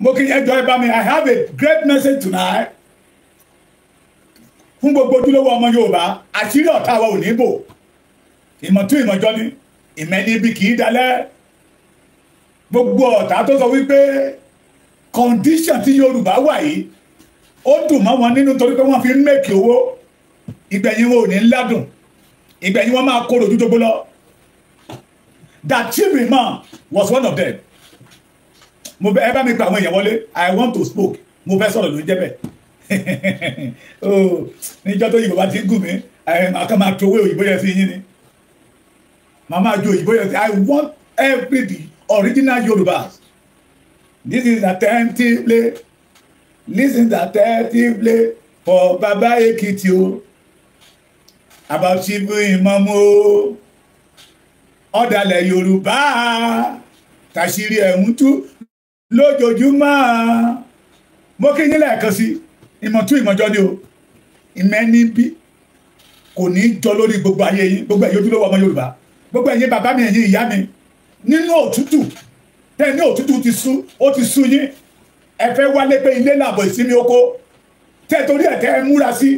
mo kí ẹjọ́ ẹ bá mi I have a great message tonight fún gbogbo ojúlówó ọmọ Yorùbá àṣírí ọ̀tá wa ò ní bò ìmọ̀tún ìmọ̀jọ́ ni ìmẹ́ni ibi kì í dalẹ̀ gbogbo ọ̀tá tó sọ wípé condition tí Yorùbá wà yìí ó dùn mọ́ wọn nínú torí pé wọ́n fi ń mẹ́kì owó ìgbẹ̀yìn wọn ò ní ládùn ìgbẹ̀yìn wọn máa kóró ojú tó gbó lọ. That chief imam was one of them. Mo bẹ̀ ẹ bá mi pa àwọn èèyàn wọlé I want to spoke mo fẹ́ sọ̀rọ̀ ló ń jẹ́ bẹ́ẹ̀ oh níjọ́ tó yìnbọn bá ti ń gùn mí àkàn máa tó owó òyìnbó yẹn sí yín ni màmá ju òyìnbó yẹn sí I want every original Yorùbás. This is attentively listen attentively for Baba Ekiti o about chief imam o ọ̀dàlẹ̀ Yorùbá tàṣírí ẹ̀hún tú lójoojúmọ́ mo kí yín lẹ́ẹ̀kan sí ìmọ̀tún ìmọ̀jọ́ ni o ìmẹ́ni bí kò ní jọ lórí gbogbo ayé yín gbogbo ẹ̀yin ojúlówó ọmọ Yorùbá gbogbo ẹ̀yin bàbá mi ẹ̀yin ìyá mi nínú òtútù tẹ́ ní òtútù ó ti sú yín ẹ fẹ́ wálé pé ilé làbọ̀ ìsinmi oko tẹ́ torí ẹ̀ tẹ́ ẹ múra sí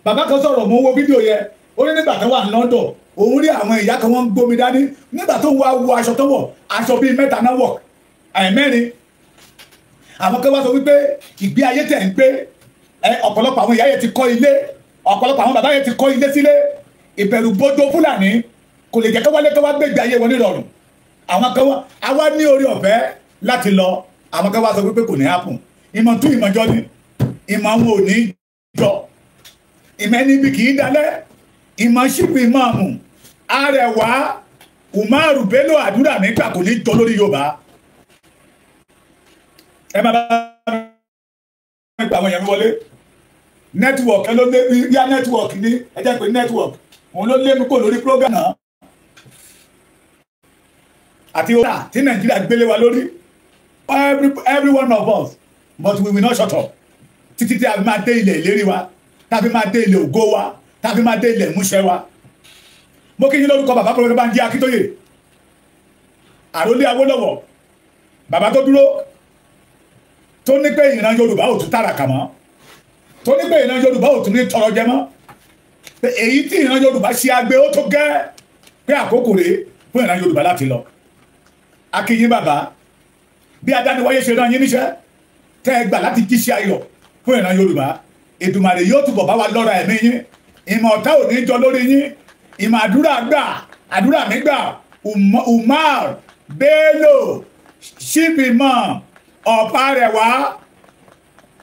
bàbá kan sọ̀rọ̀ mo wo fídíò yẹn ó ní nígbà tó wà ní London òun rí àwọn ìyá kan wọ́n ń gbomi dání nígbà tó ń wá wo aṣọ tó wọ̀ aṣọ bíi mẹ́ta náà wọ̀ àìmẹ́rin àwọn kan wá sọ wípé ìgbé ayé tẹ̀ ń gbé ọ̀pọ̀lọpọ̀ àwọn ìyá yẹn ti kọ́ ilé ọ̀pọ̀lọpọ̀ àwọn bàbá yẹn ti kọ́ ilé sílé ìbẹ̀rù bójó Fúlàní kò lè jẹ́ ká wá gbégbé ayé wọn nírọ̀rùn àwọn kan wá ní orí ọ̀fẹ́ láti lọ àwọn kan wá sọ wípé kò ní happen ìmọ̀ tún ìmọ̀jọ́ ni ìmọ̀ àwọn ò ní jọ ìmẹ́ni bí kì í dalẹ̀ ìmọ̀ ṣípù ìmọ̀ọ̀mù Arẹwà Umaru Bello àdúrà nígbà kò ní jọ lórí Yorùbá ẹ máa bá nípa àwọn èèyàn wọlé network ẹ ló lé yá network ní ẹ jẹ́ pé network òun ló lé mi kó lórí program náà àti ọ̀tá tí Nàìjíríà gbélé wa lórí every one of us but we will not shut up títí tí a fi máa dé ilẹ̀ ìlérí wa tàbí máa dé ilẹ̀ ògo wa tàbí máa dé ilẹ̀ ìmúṣẹ wa mo kí yín lórúkọ bàbá Professor Banji Akíntóyè àrólé Awólọ́wọ̀ bàbá tó dúró tó ní pé ìran Yorùbá ò tún tàràkà mọ́ tó ní pé ìran Yorùbá ò tún ní tọrọ jẹ mọ́ pé èyí tí ìran Yorùbá ṣe àgbẹ̀ ó tó gẹ́ pé àkókò rèé fún ìran Yorùbá láti lọ akíyín bàbá bí adániwáyé ṣe rán yín níṣẹ́ tẹ́ ẹ gbà láti jíṣẹ́ ayọ̀ fún ìran Yorùbá Èdùmàrè yóò túbọ̀ bá wa lọ́ra ẹ̀mí yín ìmọ̀ ọ̀tá ò ní jọ lórí yín ìmọ̀ àdúrà mi gbà Umar Bello chief imam of Arẹwà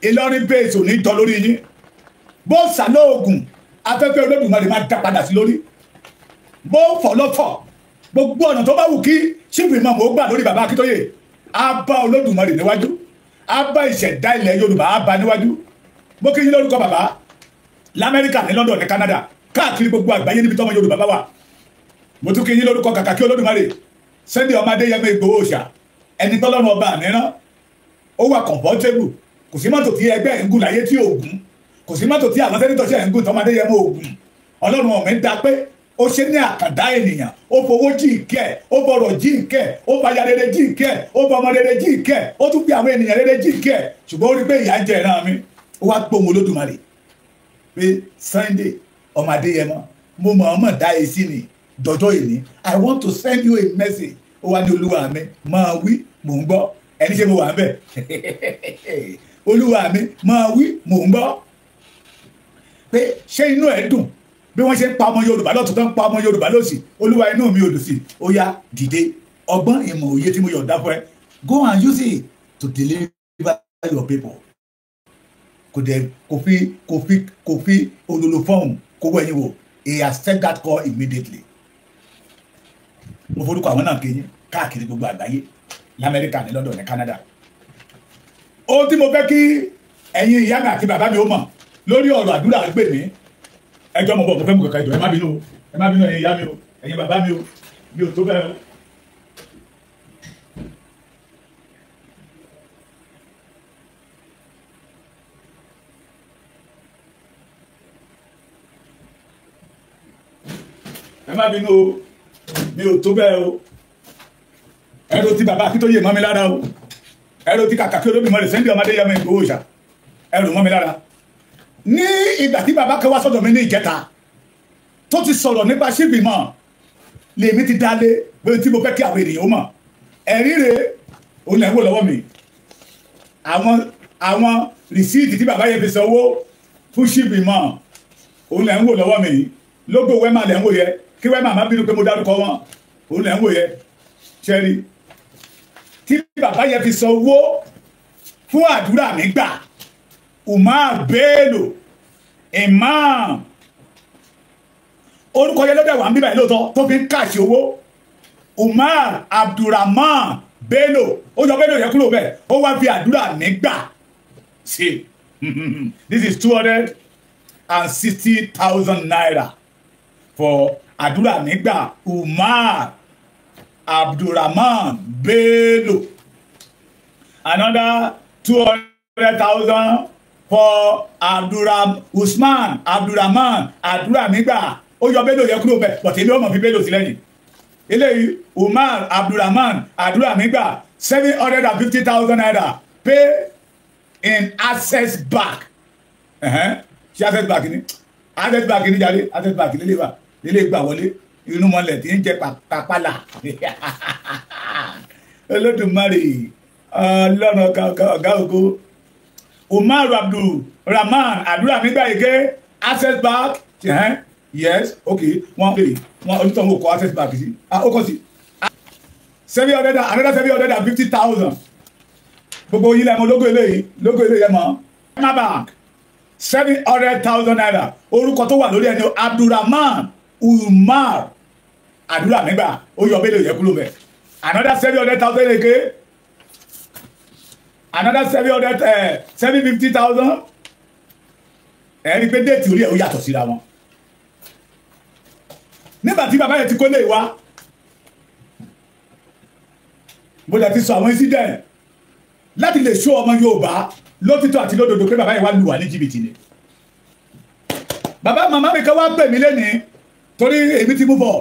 Ìlọrin base ò ní jọ lórí yín bó sàlọ́ ògùn afẹ́fẹ́ Olódùmarè máa dá padà sí lórí bó fọlọ́fọ̀ gbogbo ọ̀nà tó bá wù kí chief imam ó gbà lórí bàbá Akíntóyè á bá Olódùmarè níwájú á bá ìṣẹ̀dá ilẹ̀ Yorùbá á bá níwájú mo kí yín lórúkọ bàbá l'Amẹ́ríkà ní London ní Canada káàkiri gbogbo àgbáyé níbi tọ́mọ Yorùbá bá wà mo tún kí yín lórúkọ kàkàkí Olódùmarè Sunday ọmọ Adéyẹmọ Ìgbòho Òòṣà ẹni tọ́lọ́run ọba mìíràn ó wà comfortable kò sí mọ́tò tí ẹgbẹ́ ẹ̀ ń gùn láyé tí ògùn kò sí mọ́tò tí àwọn sẹ́nitọ́ ṣe ń gùn tọ́mọ Adéyẹmọ ògùn Ọlọ́run ọ̀mí dá pé ó ṣe ní àkàndá ènìyàn ó fowó jí ìkẹ́ ó bọ̀rọ̀ jí ìkẹ́ ó fàyà rere jí ìkẹ́ ó bọmọ rere jí ìkẹ́ ó tún fi àwọn ènìyàn rere jí ìkẹ́ ṣùgbọ́n ó rí pé ìyà jẹ ìran mi ó wá gbóhùn Olódùmarè pé Sunday ọmọ Adéyẹmọ mo mọ̀ dá èsì ni dọjọ́ ìní I want to send you a message ó wá ní olúwa mi máa wí mò ń gbọ́ ẹni ṣe mo wà ń bẹ̀ olúwa mi máa wí mò ń gbọ́ pé ṣé inú ẹ̀ dùn bí wọ́n ṣe ń pa ọmọ Yorùbá lọ́tún tó ń pa ọmọ Yorùbá lọ́sì olúwa inú mi ò dùn sí ó yá dìde ọgbọ́n ìmọ̀ òye tí mo yọ̀ǹda fún ẹ go and use it to deliver your people kò fi ololo fọ́ọ̀mù kó wọ ẹ̀yìn wò he accept that call immediately mo forúkọ àwọn náà kéyìn káàkiri gbogbo àgbáyé l'Amẹ́ríkà ní London ní Canada ohun tí mo fẹ́ kí ẹ̀yin ìyá mi àti bàbá mi ó mọ̀ lórí ọ̀rọ̀ àdúrà gbè mí ẹjọ́ mo bọ̀ mo fẹ́ mú kankan ìjọ ẹ má bínú ẹ̀yin ìyá mi o ẹ̀yin bàbá mi o mi ò tó bẹ́ẹ̀ o. ẹ má bínú o mi ò tó bẹ́ẹ̀ o ẹ̀rọ tí bàbá Akíntóyè mọ́ mi lára o ẹ̀rọ ti kàkà kí Olódùmarè Sunday ọmọdé yẹmọ Ìgbòho ṣá ẹ̀rù mọ́ mi lára ní ìgbà tí bàbá kan wá sọ́dọ̀ mi ní ìjẹta tó ti sọ̀rọ̀ nípa síbìmọ̀ lèmi ti dálé pé tí mo fẹ́ kí àwọn ènìyàn mọ̀ ẹ̀rí rèé òun lẹ́ ń wò lọ́wọ́ mi àwọn rìsíìtì tí bàbá yẹn fi sanwó fún síbìmọ̀ òun lẹ́ ń wò lọ́wọ́ mi lógo wẹ́mà lẹ́ ń wò yẹ kí wẹ́mà má bínú pé mo dárúkọ wọn òun lẹ́ ń wò yẹ ṣẹ́rí tí bàbá yẹn fi sanwó fún àdúrà nígbà Umar Bello imam orúkọ yẹn lọ́dẹ̀ wà ń bíbá yìí lóòótọ́ tó fi ń kàṣì owó Umar Abdulrahman Bello ó yọ Bello yẹn kúrò bẹ́ẹ̀ ó wá fi àdúrà nígbà sí this is 260,000 naira for àdúrà nígbà Umar Abdulrahman Bello another 200,000 for Usman Abdulrahman àdúrà nígbà ó yọ Bello yẹ kúrò bẹ́ẹ̀ but èmi ò mọ̀ fi Bello sí lẹ́yìn eléyìí Umar Abdulrahman àdúrà nígbà 750,000 naira pay in Access Bank ṣé Access Bank ni Access Bank ni jáde Access Bank lílé gbà wọlé inú mọ́lẹ̀ tí ń jẹ́ pàpàlà Olódùmarè ọlọ́run ọ̀gá ògo Umar Abdulrahman àdúrà nígbà ike Access Bank yes okay wọ́n bèrè wọ́n onítọ̀hún òkò Access Bank sí ó kọ́ sí 750,000 gbogbo yìí lẹ́mọ lógo eléyìí ẹmọ Emma Bank 700,000 naira orúkọ tó wà lórí ẹni Abdulrahman Umar àdúrà nígbà ó yọ Bello yẹ kúrò bẹ́ẹ̀ another 700,000 eke another 750,000 ẹ̀rí pé déètì orí ẹ̀ ó yàtọ̀ síra wọn nígbà tí bàbá yẹn ti kó lè wá mo dẹ̀ ti sọ àwọn incident láti lè ṣó ọmọ Yorùbá lótìtọ́ àti lódodo pé bàbá yẹn wá lù wá ní jìbìtì ni bàbá màmá mi kan wá pè mí lẹ́nìí torí èmi ti mú bọ̀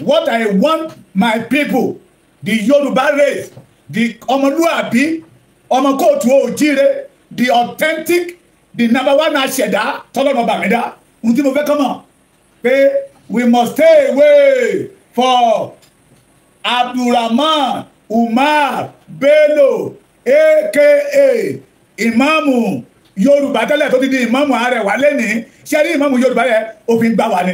what I want my people the Yorùbá race the ọmọlúwàbí ọmọ kóòtù òjíire the authentic the number one aṣẹ̀dá tọ́lọ́nà bàmídá ohun tí mo fẹ́ kọ́ mọ̀ pé we must stay away for Abdulrahman Umar Bello aka ìmáàmù Yorùbá tẹ́lẹ̀ tó ti di ìmáàmù Arẹwà lẹ́nìí ṣé rí ìmáàmù Yorùbá yẹ òfin gbà wá ni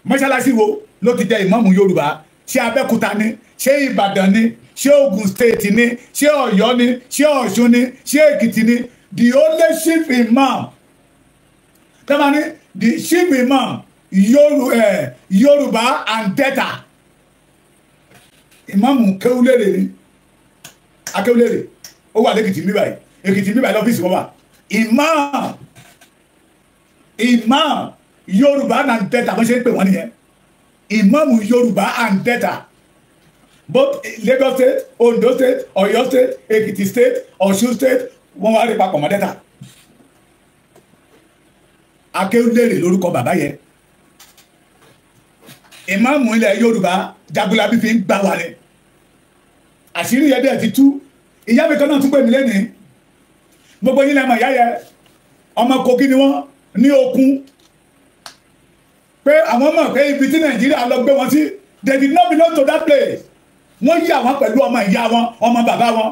mọ́ṣáláṣí wo ló ti jẹ́ ìmáàmù Yorùbá ṣé Abẹ́òkúta ni ṣé Ìbàdàn ni ṣé Ògùn state ni ṣé Ọ̀yọ́ ni ṣé Ọ̀ṣun ni ṣé Èkìtì ni the only chief imam tẹ́lẹ̀ ni the chief imam Yorùbá and Delta ìmáàmù Kéwúlérè ni Akéwúlérè ó wà lẹ́kìtì mi báyìí Èkìtì mi báyìí lọ́fíìsì wọn wà imam Yorùbá and Delta bó ṣe ń pè wọ́n nìyẹn ìmáàmù Yorùbá and Delta both Lagos state Ondo state Ọ̀yọ́ state Èkìtì state Ọ̀ṣun state wọ́n wá rí papọ̀ mọ́ Delta Akéwúlérè lórúkọ bàbá yẹn ìmáàmù ilẹ̀ Yorùbá Jagunlabi fi ń gbà wá ni àṣírí yẹn dẹ̀ ti tú ìyá mi kan náà tún pè mí lẹ́nìí gbogbo yín lẹ́mọ̀ ìyá yẹn ọmọ Kogi ni wọ́n ní Okun pé àwọn mọ̀ pé ibi tí Nàìjíríà lọ gbé wọn sí they did not belong to that place wọ́n yí àwọn pẹ̀lú ọmọ ìyá wọn ọmọ bàbá wọn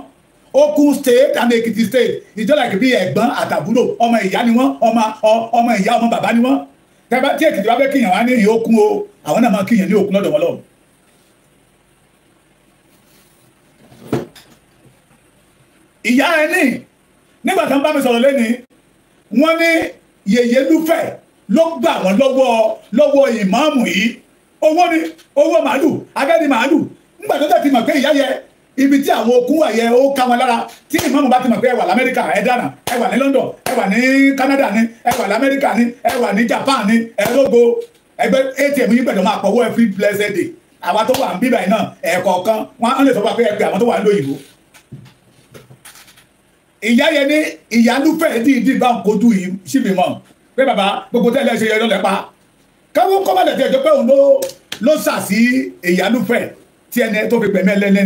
Okun state and Ekiti state ìjọba kìí bí ẹ̀gbọ́n àtàbúrò ọmọ ìyá ni wọ́n ọmọ ìyá ọmọ bàbá ni wọ́n tẹ́bá tí Èkìtì bá fẹ́ kíyàn wá ní Okun o àwọn náà máa kíyàn ní Okun lọ́dọ̀ wọn lọ́wọ́ ìyá ẹni nígbà tó ń bá mi sọ̀rọ̀ lẹ́ni wọ́n ní Yèyé Lúfẹ̀ ló gbà wọ́n lọ́wọ́ ìmáàmù yìí owó màálù abẹ́ni màálù nígbà tó tẹ̀sí mọ̀ pé ìyá yẹ ibi tí àwọn okun wà yẹ ó ká wọn lára tí ìmáàmù bá ti mọ̀ pé ẹ wà l'Amẹ́ríkà ẹ dáná ẹ wà ní London ẹ wà ní Canada ní ẹ wà l'Amẹ́ríkà ní ẹ wà ní Japan ní ẹ lógo ẹgbẹ́ ATM yìí gbẹ̀dọ̀ máa pọ̀wọ́ every blessed day àwa tó wà ń bíbà yìí náà ẹ̀ẹ̀kọ̀ọ̀kan wọ́n lè sọ pé ẹ pé àwọn tó wà ń lóyìnbó ìyá yẹn ní ìyá Lúfẹ̀ dídí bá ń kojú yìí síbi mọ́ pé bàbá gbogbo tẹ́lẹ̀ ṣe yẹ lọ́lẹ̀ pa káwọn kọ́mọ̀lẹ̀ tẹ̀ jọ pé òun ló sà sí ìyá Lúfẹ̀ tí ẹni tó fi pẹ̀mí ẹlẹ́ni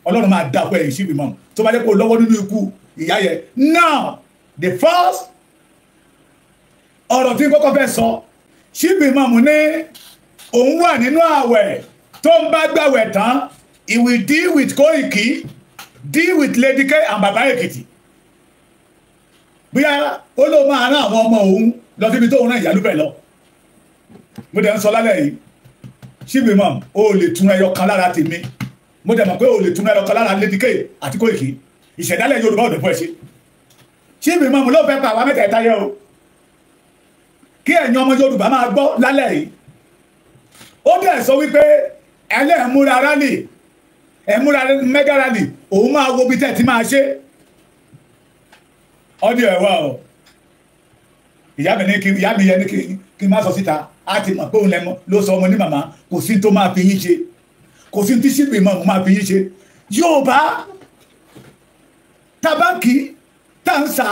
ọlọ́run máa dàpọ̀ ẹ̀yìn Chief Imam tó bá jẹ́ kó lọ́wọ́ nínú ikú ìyá yẹn. Now the first ọ̀rọ̀ tí kọ́kọ́ fẹ́ sọ Chief Imam ní òun wà nínú àwẹ̀ tó ń bá gbàwẹ̀ tán he will deal with Koiki, deal with Lady K and Baba Ekiti. Bóyá ó ló máa rán àwọn ọmọ òun lọ síbi tó ń rán ìyálúbẹ̀ lọ. Mo dẹ̀ ń sọ lálẹ́ yìí Chief Imam ó lè tún ẹyọ kan lára tèmi, mo dẹ̀ mọ̀ pé ó lè tún ẹyọ kan lára Lady K àti Koiki. Ìṣẹ̀dálẹ̀ Yorùbá ò dẹ̀ fún ẹ ṣe. Chief Imam ló fẹ́ pa àwa mẹ́tẹ̀ẹ̀ta yẹ o kí ẹ̀yin ọmọ Yorùbá máa gbọ́ lálẹ́ yìí. Ó dẹ̀ sọ wípé ẹlẹ́ẹ̀múra rálì ẹ̀múra mẹ́gà rálì òun máa wo bí tẹ́ ti máa ṣe. Ọdí ẹ̀wà ọ̀ ìyá mi yẹ ní kí n má sọ síta á ti mọ̀ pé òun lẹ́mọ́ ló sọ ọmọ ní màmá kò sí tó máa fi yín ṣe, kò sí tí Chief Imam máa fi yín ṣe. Yorùbá tabaki tá ń sá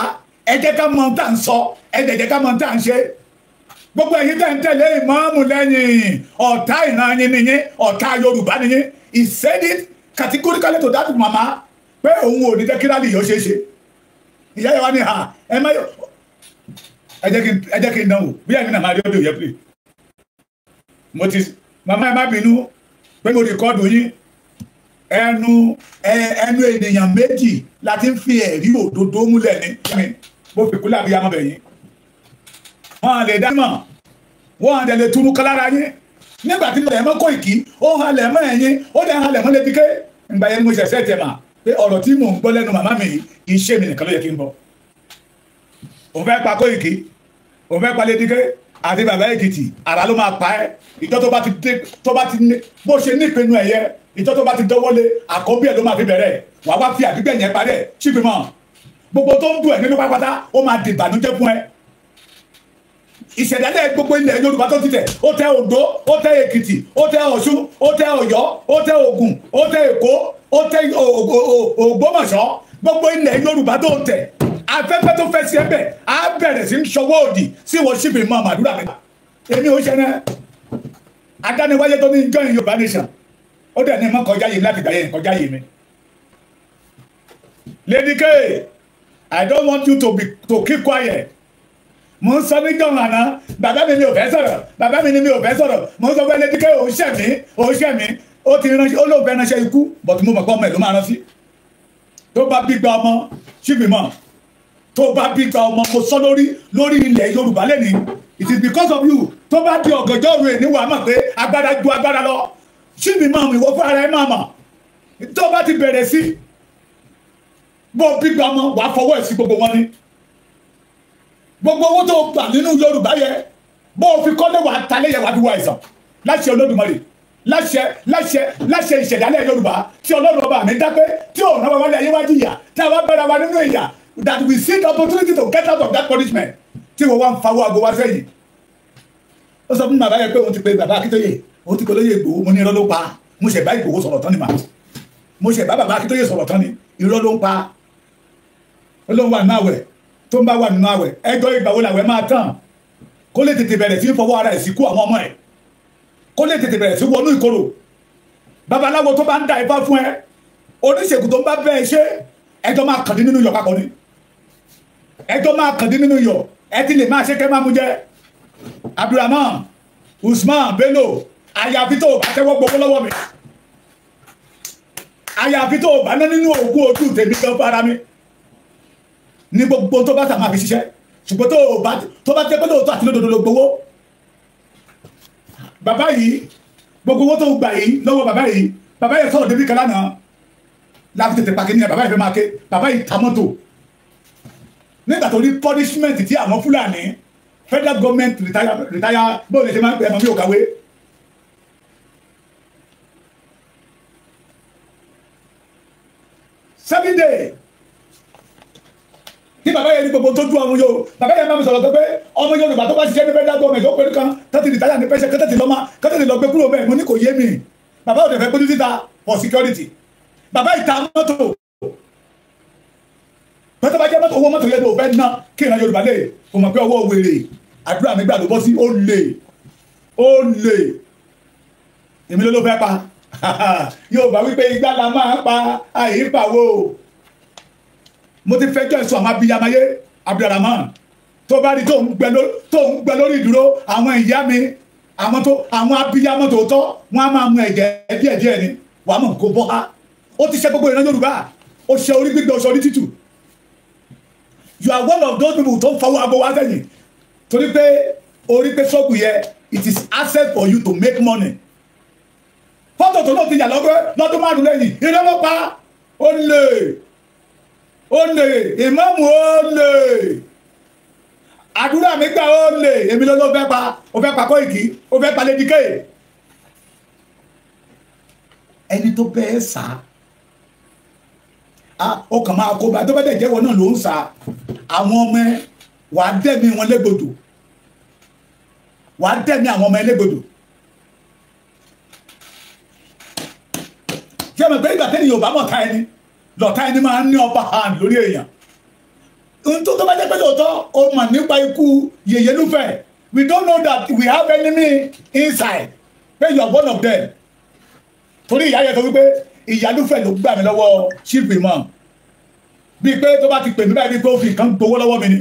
ẹ jẹ́ ká mọ̀ tá ń sọ ẹ jẹ́ ká mọ̀ tá ń ṣe. Gbogbo ẹ̀yin tẹ́ ń tẹ̀lé ìmáàmù lẹ́yìn ọ̀tá ìran yín nìyẹn, ọ̀tá Yorùbá nìyẹn. He said it categorically to that mama pé òun ò ní jẹ́ kí rálì yóò ṣe é ṣe. Ìyá yẹn wá ní ha ẹ má yọ ẹ jẹ́ kí n dánwò bí ẹ̀mí náà máa rí ọdún yẹn pé mo ti mama ẹ má bínú pé mo rìkọ́dù yín ẹnu ènìyàn méjì láti ń fi ẹ̀rí òdodo múlẹ̀ ní mo fi kúlẹ̀ àbí yamọ́ bẹ̀yìn wọ́n lè dámọ̀ wọ́n lè túnú kálára yín nígbà tí ilẹ̀ mọ́ Koiki ó halẹ̀ mọ́ ẹ̀yìn ó dẹ̀ halẹ̀ mọ́ Lady K. Ìgbà yẹn mo ṣẹ̀ṣẹ̀ tẹ̀ mà pé ọ̀rọ̀ tí mò ń gbọ́ lẹ́nu màmá mi kì í ṣe mi nìkan ló yẹ kí n bọ̀. Òun fẹ́ pa Koiki òun fẹ́ pa Lady K àti Baba Ekiti àrà ló máa pa ẹ́. Ìjọ tó bá ti ní bó ṣe nípinnu ẹ̀yẹ ìjọ tó bá ti dọ́wọ́lé àkọ́bí ẹ̀ ló máa fi bẹ̀rẹ̀ wà wá fi àbígbẹ̀ yẹn parẹ́ Chief Imam gbogbo tó ń dùn ẹ̀ nínú pápátá ó máa di ìbànújẹ́ fún ẹ. Ìṣẹ̀dálẹ̀ gbogbo ilẹ̀ Yorùbá tó ti tẹ̀ ó tẹ Oǹdó ó tẹ Èkìtì ó tẹ Ọ̀ṣun ó tẹ Ọ̀yọ́ ó tẹ Ògùn ó tẹ Èkó ó tẹ Ògbómọ̀ṣọ́ gbogbo ilẹ̀ Yorùbá tó tẹ̀ afẹ́fẹ́ tó fẹ́ sí ẹbẹ̀ á bẹ̀rẹ̀ sí ń ṣọwọ́ òdì sí wọ́n Chief Imam àdúrà mi. Èmi ò ṣe náà adániwáyé tó ní join Yorùbá nation ó dẹ̀ ní mọ́ kọjá yìí láti gbà yẹn kọjá yìí mi. Lady K, I don't want you to keep quiet. Mo ń sọ ní jọ̀hún àná bàbá mi ni ò fẹ́ sọ̀rọ̀ bàbá mi ni mi ò fẹ́ sọ̀rọ̀ mo ń sọ pé Lady K òun ṣẹ̀ mí ó ti ránṣẹ́ ó lóun fẹ́ ránṣẹ́ ikú but mo mọ̀ pé ọmọ ẹ̀ ló máa rántí. Tó bá bí gba ọmọ Chief Imam tó bá bí gba ọmọ mo sọ lórí ilẹ̀ Yorùbá lẹ́ni it is because of you tó bá di ọ̀gànjọ́ òru ẹ̀ níwàá mọ̀ pé agbára ju agbára lọ Chief Imam ìwọ fún ara ẹ máa mọ̀ tó bá ti bẹ̀rẹ̀ sí bó bí gba ọmọ wàá fọwọ́ ẹ̀ sí gbogbo wọn ni gbogbo owó tó gbà nínú Yorùbá yẹ bó o fi kọ́lé wà tálẹ́ yẹ wà fi wá ìsàn láṣẹ Olódùmarè láṣẹ ìṣẹ̀dálẹ̀ Yorùbá tí Ọlọ́run ọba mi dápẹ́ tí òun náà wà wálé ayé wájú ìyà tí a wá bẹ̀rẹ̀ wa nínú ìyà that we see the opportunity to get out of that punishment tí wọ́n wá ń fawọ́ àgọ́ wá sẹ́yìn. Ó sọ fún bàbá yẹn pé òun ti pe bàbá Akíntóyè òun ti kọ́ lóye Ìgbòho mo ní irọ́ ló pa mo ṣẹ̀ bá Ìgbòho sọ̀rọ̀ tán ni màá mo ṣẹ̀ bá bàbá Akíntóyè sọ̀rọ̀ tán ni irọ́ ló ń pa Ọlọ́run wà nínú àwẹ̀ tó ń bá wà nínú àwẹ̀ ẹjọ́ ìgbà wo làwẹ̀ máa tán kó lè tètè bẹ̀rẹ̀ sí fọwọ́ ara ẹ̀ sí kú àwọn ọmọ ẹ̀ kó lè tètè bẹ̀rẹ̀ sí wọnú ìkorò babaláwo tó bá ń da ifá fún ẹ oníṣègùn tó ń bá bẹ́ẹ̀ ṣe ẹjọ́ máa kàn dín nínú iyọ̀ papọ̀ ni ẹjọ́ máa kàn dín nínú iyọ̀ ẹ ti lè máa ṣe kẹ́ máa mú jẹ Abdulrahman Usman Bello àyàfi tó o bá tẹ́wọ́ gbowó lọ́wọ́ mi àyàfi tó o bá ná nínú òògùn ojú tèmi gan fara mi ní gbogbo tó bá sàmà fi ṣiṣẹ́ ṣùgbọ́n tó bá jẹ́ pé lóòótọ́ àti lódodo ló gbowó bàbá yìí gbogbo owó tó gbà yìí lọ́wọ́ bàbá yìí sọ̀rọ̀ débi kan lánàá láti tètè pàkí ní bàbá yìí fẹ́ máa ké bàbá yìí ta mọ́tò nígbà tó rí punishment tí àwọn Fúlàní federal government retire bóun lè ṣe máa ń pè ẹ̀mọ́ bí ò kàwé seven day tí bàbá yẹn ní gbogbo tó dún àwọn yóò bàbá yẹn máa mi sọ̀rọ̀ pé ọmọ Yorùbá tó bá ṣiṣẹ́ ní federal government ó pẹ̀lú kan tẹ́tì rìtáyà ní pẹ́ṣẹ́ kẹ́tẹ́tì lọ gbé kúrò bẹ́ẹ̀ mo ní kò yé mi bàbá ò dẹ̀ fẹ́ gbójú síta for security bàbá ìta mọ́tò pẹ́tọ́ bá jẹ́ mọ́tò owó mọ́tò yẹn tó fẹ́ ná kí ìran Yorùbá lè kò mọ̀ pé ọwọ́ wèrè àdúrà mi gbà ló bọ́ sí ó lè èmi ló fẹ́ pa yóò bá wípé igbá la máa pa àyípàwò. Mo ti fẹjọ́ ẹ̀sùn àwọn abiyamayé Abdulrahman tó bá rí tó ń gbẹ lórí ìdúró àwọn ìyá mi àwọn abiyamọ tòótọ́ wọn á máa mu ẹ̀jẹ̀ díẹ̀díẹ̀ ni wàá mọ̀ kó bọ́ á. Ó ti ṣe gbogbo ìran Yorùbá, ó ṣe orí gbígbẹ, ó ṣe orí tútù. You are one of those people tó ń fọwọ́ abo wá sẹ́yìn torí pé orí pé ṣọ́ọ̀bù yẹ it is access for you to make money. Fọ́tò tó náà ti yà lọ́dún márùn-ún lẹ́yìn iná ló pa ó lè ìmáàmù ó lè àdúrà mi gbà ó lè èmi ló fẹ́ pa ó fẹ́ pa Koiki ó fẹ́ pa Lady K. Ẹni tó bẹ́ẹ̀ sá ó kàn máa kó bá tó bá dẹ̀ jẹ́wọ́ náà ló ń sá àwọn ọmọ ẹ wà á dẹ̀mí wọn légbodò wà á dẹ̀mí àwọn ọmọ ẹ légbodò. Ṣé mo pé ìgbà tẹ́lẹ̀ Yorùbá mọ̀ ta ẹni lọ́ta ẹni máa ń ní upper hand lórí èèyàn. Ohun tó bá jẹ́ pé lóòótọ́ o mọ̀ nípa ikú Yèyé Lúfẹ̀, we don't know that we have enemy inside pé you are one of them. Torí ìyá yẹn tó wípé ìyá Lúfẹ̀ ló gbà mí lọ́wọ́ chief imam bíi pé tó bá ti pè mí báyìí bíi pé ó fi nǹkan gbowó lọ́wọ́ mi ni.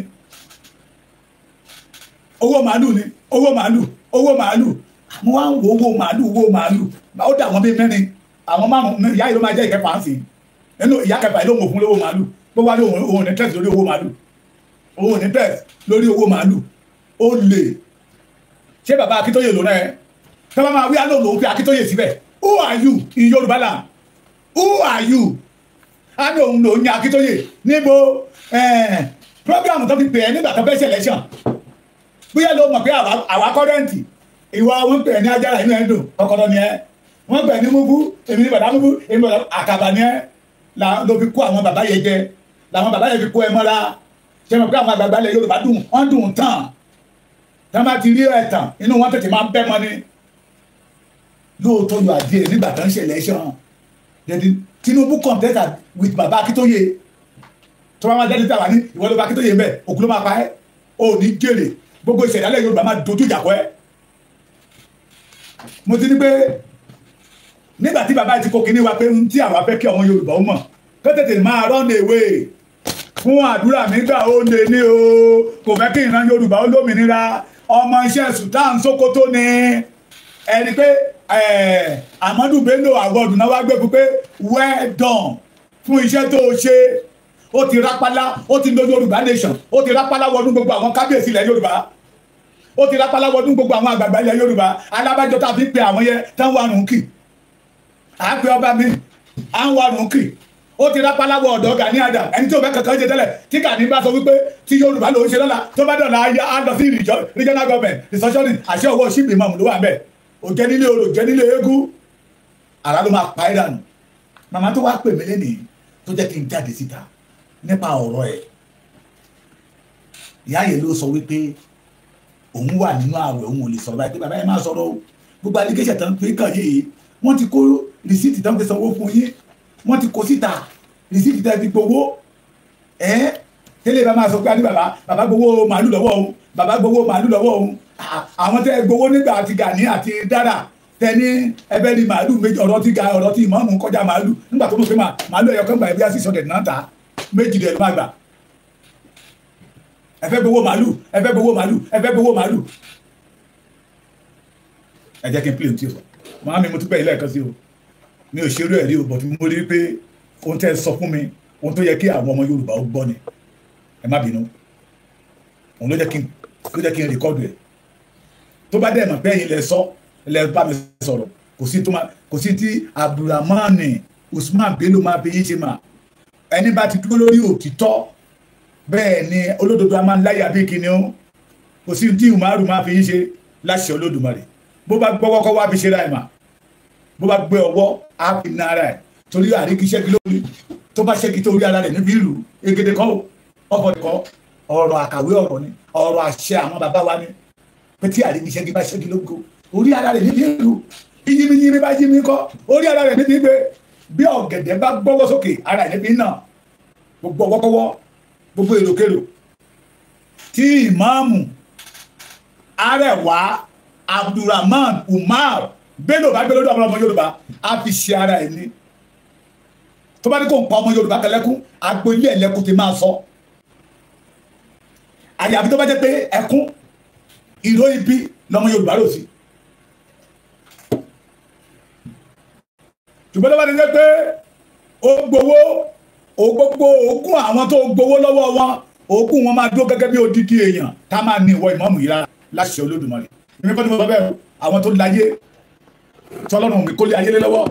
Owó màálù ni owó màálù àwọn wá ń wo owó màálù ó dà wọ́n bíi mẹ́rin àwọn márùn-ún ìyá yìí ló máa jẹ́ ìkẹfà ń sìn nínú ìyá kẹfà yìí ló ń wò fún lówó màálù tó wá ní òun ní tẹ́sí lórí owó màálù òun ní tẹ́sí lórí owó màálù ó lè ṣé bàbá Akíntóyè ló rẹ tó bá máa wí àlọ́ lòun fi Akíntóyè síbẹ̀ who are you in Yorùbá land who are you á ní òun lòun ní Akíntóyè níbo program tó fi pè é nígbà tó fẹ́ selection bóyá ló mọ̀ pé àwa kọ́rẹ́ǹtì ìwà wọn pè é ní Ajára inú ẹ̀ dùn kọ́kọ́rọ́ ni ẹ́ wọ́n pè é ní Múbú èmi ní bàdá Múbú èmi bàdá Àkàbà ni ẹ́ ló fi kó àwọn bàbá yẹn jẹ làwọn bàbá yẹn fi kó ẹ mọ́ra ṣe mọ̀ pé àwọn àgbàgbà ilẹ̀ Yorùbá wọ́n dùn tán tá bá ti rí ẹ̀tàn inú wọn tètè máa ń bẹ́ mọ́ ni. Lóòótọ́ yóò adìẹ nígbà tó ń ṣe election Tinubu contest with bàbá Akíntóyè tó bá máa jáde tí a wà ní ìwọ́n ló bá Akíntóyè ń bẹ̀ òkú ló máa pa ẹ́ ò ní jèrè gbogbo ìṣẹ̀dálẹ̀ Yorùbá máa dojú ìjà kọ́ ẹ́. Mo ti ní pé nígbà tí bàbá ti kó kinní wa pé ń tí àwa fẹ́ kí ọmọ Yorùbá ó mọ̀ kó tètè máa run away fún àdúrà nígbà ó lè ní o kò fẹ́ kí ìran Yorùbá ó lómìnira ọmọ iṣẹ́ Sultan Sokoto ni ẹni pé Amadu Bello award náà wá gbé fún pé well done fún iṣẹ́ tó o ṣe ó ti rápálá ó ti lo Yorùbá nation ó ti rápálá wọnú gbogbo àwọn kábíyèsí ilẹ̀ Yorùbá ó ti rápálá wọnú gbogbo àwọn àgbàgbà ilẹ̀ Yorùbá alábàjọ tá a fi pe àwọn yẹn tán wà nù kì àpè ọba mi à ń wà nù kì ó ti rápálá wọ ọ̀dọ̀ Gani Adams ẹni tí ò fẹ́ kankan jẹ tẹ́lẹ̀ tí Gani bá sọ wípé tí Yorùbá ló ń ṣe lọ́la tó bá dọ̀la á lọ sí regional government restructuring àṣẹ ọwọ́ ṣíìpì mọ̀mù ló wà bẹ́ẹ̀ òjẹ́ nílé orò jẹ́ nílé eégún àrà ló máa pa ẹ́ dànù. Màmá tó wá pè mí lẹ́nìí tó jẹ́ kí n jáde síta nípa ọ̀rọ̀ ẹ̀ ìyá yẹn ló sọ wípé òun wà nínú ààwẹ̀ òun ò lè sọ̀rọ̀ báyìí pé bàbá yẹn máa sọ̀rọ̀ o gbogbo allegation tán pé kàn yìí wọ́n ti kó rìsíìtì tán fi sanwó fún yín wọ́n ti kó síta rìsíìtì tán fi gbowó tẹ́lẹ̀ bá máa sọ pé bàbá gbowó màálù lọ́wọ́ òun bàbá gbowó màálù lọ́wọ́ òun àwọn tẹ́ gbowó nígbà àti Gani àti Dara tẹ́ ní ẹbẹ́ ní màálù méjì ọ̀rọ̀ tí ìmọ̀ọ́mù kọjá màálù nígbà tó mọ̀ pé màálù ẹ̀yọ̀ kan gbà ẹbí àti ìsọdẹ̀ náà ta méjì dẹ̀ ló má gbà ẹ fẹ́ gbowó màálù ẹ fẹ́ gbowó màálù ẹ fẹ́ gbowó màálù. Ẹ jẹ́ kí n pè tí o màá mi mo tún pẹ́ ilé ẹ̀kan sí o mi ò ṣerú ẹ̀ rí o bọ̀ mo rí pé ohun tẹ́ sọ fún mi ohun tó yẹ kí àwọn ọmọ Yorùbá ó gbọ́ ni ẹ má bínú òun ló jẹ́ kí n rìkọ́dù ẹ̀ tó bá dẹ̀ mọ̀ pé ẹ̀yin lẹ sọ lẹ bá mi sọ̀rọ̀ kò sí tí Abdulrahman Usman Bello máa fi yín ṣe mà ẹni bá ti dúró lórí òtítọ́ bẹ́ẹ̀ ni olódodo a máa ń láyà bí kìnìún kò sí tí Umaru máa fi yín ṣe láṣẹ Olódùmarè bó bá gbọ́wọ́ kọ́ wá fi ṣe ra ẹ̀ mà bó bá gbé ọwọ́ á fi ná ara ẹ̀ torí àríkí ṣẹ́gi lórí tó bá ṣẹ́gi tó rí ara rẹ̀ níbi ìlú egede kọ́ ọkọ̀ kọ́ ọ̀rọ̀ àkàwé ọ̀rọ̀ ni ọ̀rọ̀ àṣẹ àwọn bàbá wa ni pé tí àríkí ṣẹ́gi bá ṣẹ́gi lógo orí ara rẹ̀ níbi ìlú yíyími bá yíyími kọ́ orí ara rẹ̀ níbi ìgbé bí ọ̀gẹ̀dẹ̀ bá gbọ́wọ́ sókè ara ẹ̀ níbi náà gbogbo ọwọ́kọ́wọ́ gbogbo èròkèrò tí ìmáàmù Arẹwà Abdulrahman Umar Bello bá gbé lórí ọmọ Yorùbá á fi ṣe ara ẹ̀ ní tó bá ní kó ń pa ọmọ Yorùbá kẹlẹ́kún agbo ilé ẹ̀lẹ́kùn ti máa sọ àyàfi tó bá jẹ́ pé ẹkún ìró ibi lọmọ Yorùbá rò sí ṣùgbọ́n tó bá ní jẹ́ pé ó gbowó gbogbo ogún àwọn tó gbowó lọ́wọ́ wọn ogún wọn máa dúró gẹ́gẹ́ bí odidi èèyàn tá máa ní ìwọ ìmọ̀ọ́mù yìí rárá láṣẹ Olódùmarè èmi kọ́ ni mo sọ bẹ́ẹ̀ àwọn tó láyé tọ́lọ́run mi kó lé ayé lé lọ́wọ́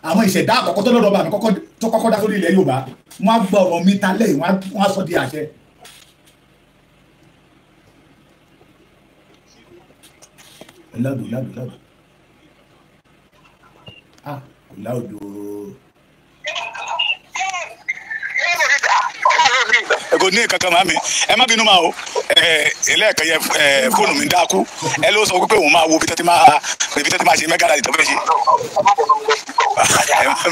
àwọn ìṣẹ̀dá àkọ́kọ́ tó lọ́dọ̀ bá mi tó kọ́kọ́ dá sórí ilẹ̀ Yorùbá wọ́n á gbọ́ ọ̀rọ̀ mi ta lẹ́yìn wọ́n á sọ di àṣẹ. láàdù ah kò láòdù kò ní kankan màmí ẹ má bínú máa o ẹlẹ́ẹ̀kan yẹ fóònù mi dákú ẹ ló sọ pé òun máa wo bí tẹ́tí máa ṣe mẹ́gàdà ìtọ́fẹ́ ṣe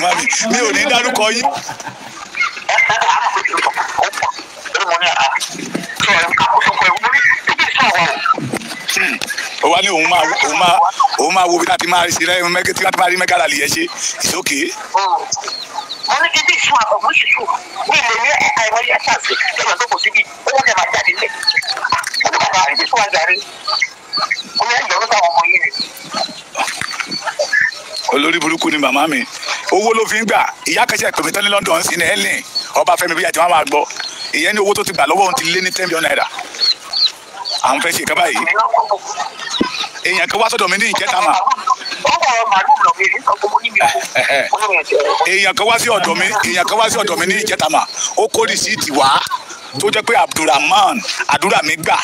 màmí mi ò ní dárúkọ yín. ó wá ní òun máa wo bí tẹ́tí máa rí mẹ́gàdà lè yẹ ṣe ìsókè. wọ́n ní ibi ìṣúná ọ̀gbọ́n ṣùṣù ní ilé ní àìmọye àṣàṣe lọ́nà tó kò síbi owó kẹ́ máa jáde lẹ̀. wọ́n ní bàbá ibi tí wọ́n darí omi ẹ̀jọ̀ ló táwọn ọmọ yìí rẹ̀. olórí burúkú ni màmá mi owó ló fi ń gbà ìyá kẹsẹ̀ pèmí tán ní London sí ní Helen Ọbáfẹ́mi bí àti wọn máa gbọ́ ìyẹn ní owó tó ti gbà lọ́wọ́ òun ti lé ní 10 million naira àwọn fẹ́ ṣe ìkẹ́ báyìí èèyàn kan wá sọ́dọ̀ mi ní ìjẹta mà èèyàn kan wá sí ọ̀dọ̀ mi ní ìjẹta mà ó kó rìsíìtì wá tó jẹ́ pé Abdulrahman àdúrà mi gbà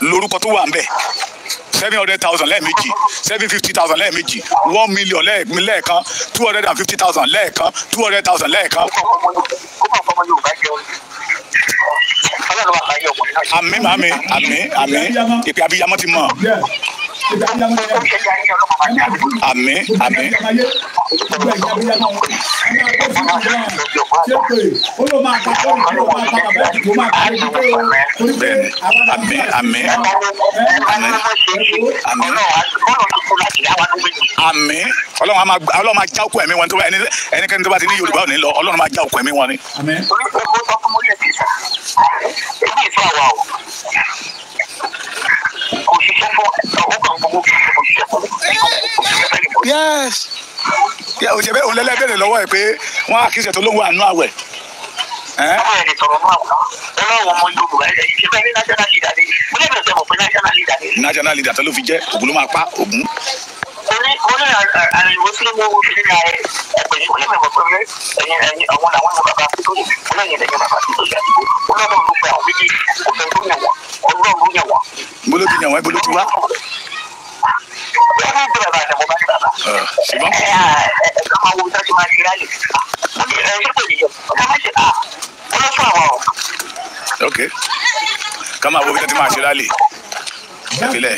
lórúkọ tó wà ń bẹ̀ 700,000 lẹ́ẹ̀mejì 750,000 lẹ́ẹ̀mejì 1 million lẹ́ẹ̀kan 250,000 lẹ́ẹ̀kan 200,000 lẹ́ẹ̀kan. àmín màmí àmín ìpè abiyamọ ti mọ̀. àmín àmín Ọlọ́run máa já òkú ẹ̀mí wọn tó ẹnikẹ́ni tó bá ti ní Yorùbá ò ní lọ Ọlọ́run máa já òkú ẹ̀mí wọn ni. yes òṣèlú òun lẹ́lẹ́bẹ̀rẹ̀ lọ́wọ́ ẹ̀ pé wọ́n á kí ìṣẹ̀tọ́ lóhùn àánú àwẹ̀. ọmọ ẹni tọrọ náà ọlọ́run ọmọ Yorùbá ṣe fẹ́ ní national leader ni mo lè bẹ̀rẹ̀ mọ̀ pé national leader ni. national leader tó ló fi jẹ́ Ògún ló máa pa Ògún. oní àrìnwó tí mo fi ní ẹgbẹ́ yìí olè mẹ́fọ́ pé ẹ̀yin àwọn làwọn ní bàbá tó yẹ olóyìn ẹ̀yìn bàbá tó yẹ ọlọ́run ló fẹ́ àwọn méjì òfin tó yẹ wọ́n ọlọ́run ló yẹ wọ́n. bolo ti yàn wọ́n bolo ti wá. ẹ̀ka máa wo bí wọ́n ti máa ṣe rálẹ̀ ṣé kò lè yẹ ọ̀gá má ṣe ọlọ́fún àwọn ọ̀. ok ká máa wo bí wọ́n ti máa ṣe rálẹ̀ ìpínlẹ̀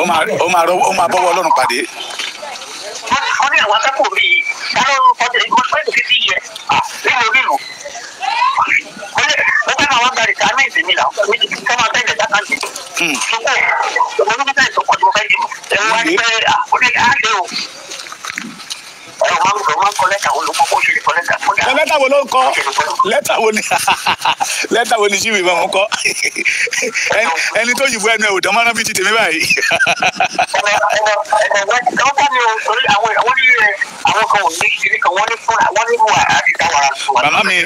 ó máa bọ́wọ́ Ọlọ́run pàdé. wọ́n ní àwọn akẹ́kọ̀ọ́ mi dáná ọ̀tẹ̀ ìgbọ́sọ̀tẹ̀ fífi yẹ nínú mo fẹ́ máa wá gba rìtámẹ́ǹtì mi là méjì kí wọ́n máa bẹ́ẹ̀ lẹ́dá kan jù. ṣùgbọ́n mo ní bíbélì tó pọ̀ jù mo fẹ́ yé ẹ̀rọ wá ní pé àkókò àṣẹ o. ẹ̀rọ máa ń kọ lẹ́tà wo ló kọ́ kó ṣe lè kọ lẹ́tà fún yàrá. lẹ́tà wo ló ń kọ lẹ́tà wo ni ṣíwèé máa ń kọ ẹni tó yìnbọn ẹnu ẹ̀ ò dán mọ́ná bíi ti tèmi báyìí. Màmá mi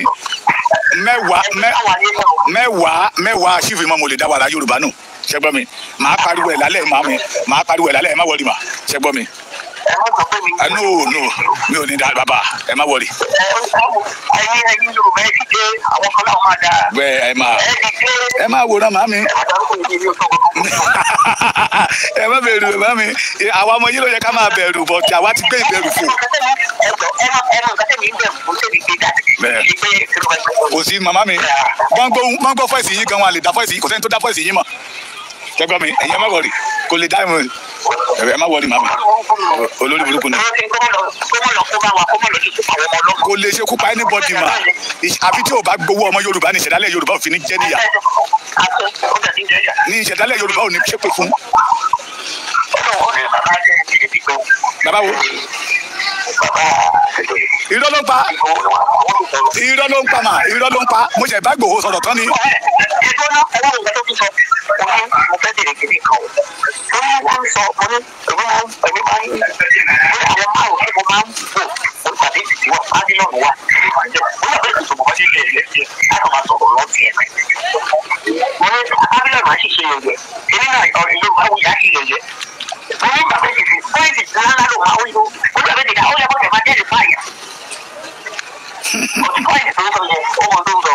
mẹ́wàá ṣífì mọ́ mo lè dá wàrà Yorùbá nù ṣẹ́gbọ́n mi màá pariwo ẹ̀ lálẹ́ màá pariwo ẹ̀ lálẹ́ ẹ̀ má wọlé mà ṣẹ́gbọ́n mi. no mi ò ní dá bàbá ẹ má wọlé. ẹ̀yin Yorùbá ẹ ti dé àwọn kan láwọn máa dá. bẹ́ẹ̀ ẹ máa wòran màmí. ẹ má bẹ̀rù màmá mi àwa ọmọ yìí ló yẹ ká máa bẹ̀rù bọ̀ tí àwa ti gbé ìbẹ̀rù fò. kò sí màmá mi wọ́n gbọ́ fọ́ọ̀sì yín gan wọn lè dá fọ́ọ̀sì yín kò sẹ́ni tó dá fọ́ọ̀sì yín mọ̀ ṣẹ́gbọ́n mi ẹ̀yin ẹ má wọlé kò lè dá ẹ má wọlé màmí olórí burúkú ni. kò lè ṣe kópa anybody mà àfi tí o bá gbowó ọmọ Yorùbá ní ìṣẹ̀dálẹ̀ Yorùbá ò fi ní jẹ́ níyà ní ìṣẹ̀dálẹ̀ Yorùbá ò ní ṣépè fún. bàbá wo irọ́ ló ń pa irọ́ ló ń pa mà irọ́ ló ń pa mo ṣe bá Ìgbòho sọ̀rọ̀ tán ni. ìgbóná ọwọ́ ìgbà tó tún sọ mo fẹ́ bèrè kìíní kan wọ́n sọ èmi máa ń àwọn márùn tí mo máa ń bò ó tàbí ìdí wọn bábílọ̀nù wà wọ́n yà bẹ́ẹ̀ tó sọ̀rọ̀ sí ilé ẹ̀lẹ́sìn láti máa sọ̀rọ̀ lọ́tì ẹ̀ wọ́n ní bábílọ̀nù máa ṣiṣẹ́ yẹ̀yẹ́ èmi náà ìlú máa wù yá sí yẹ̀yẹ́ wọ́n ní bàbá ìdìbò pọ́ìntì ńlá ló máa ń yọ ó dàbí ìdìbò àwọn yàgò tẹ̀ máa jẹ́ ìfáyà òtí pọ́ìntì tó ń sọ yẹn ó mọ tó ń sọ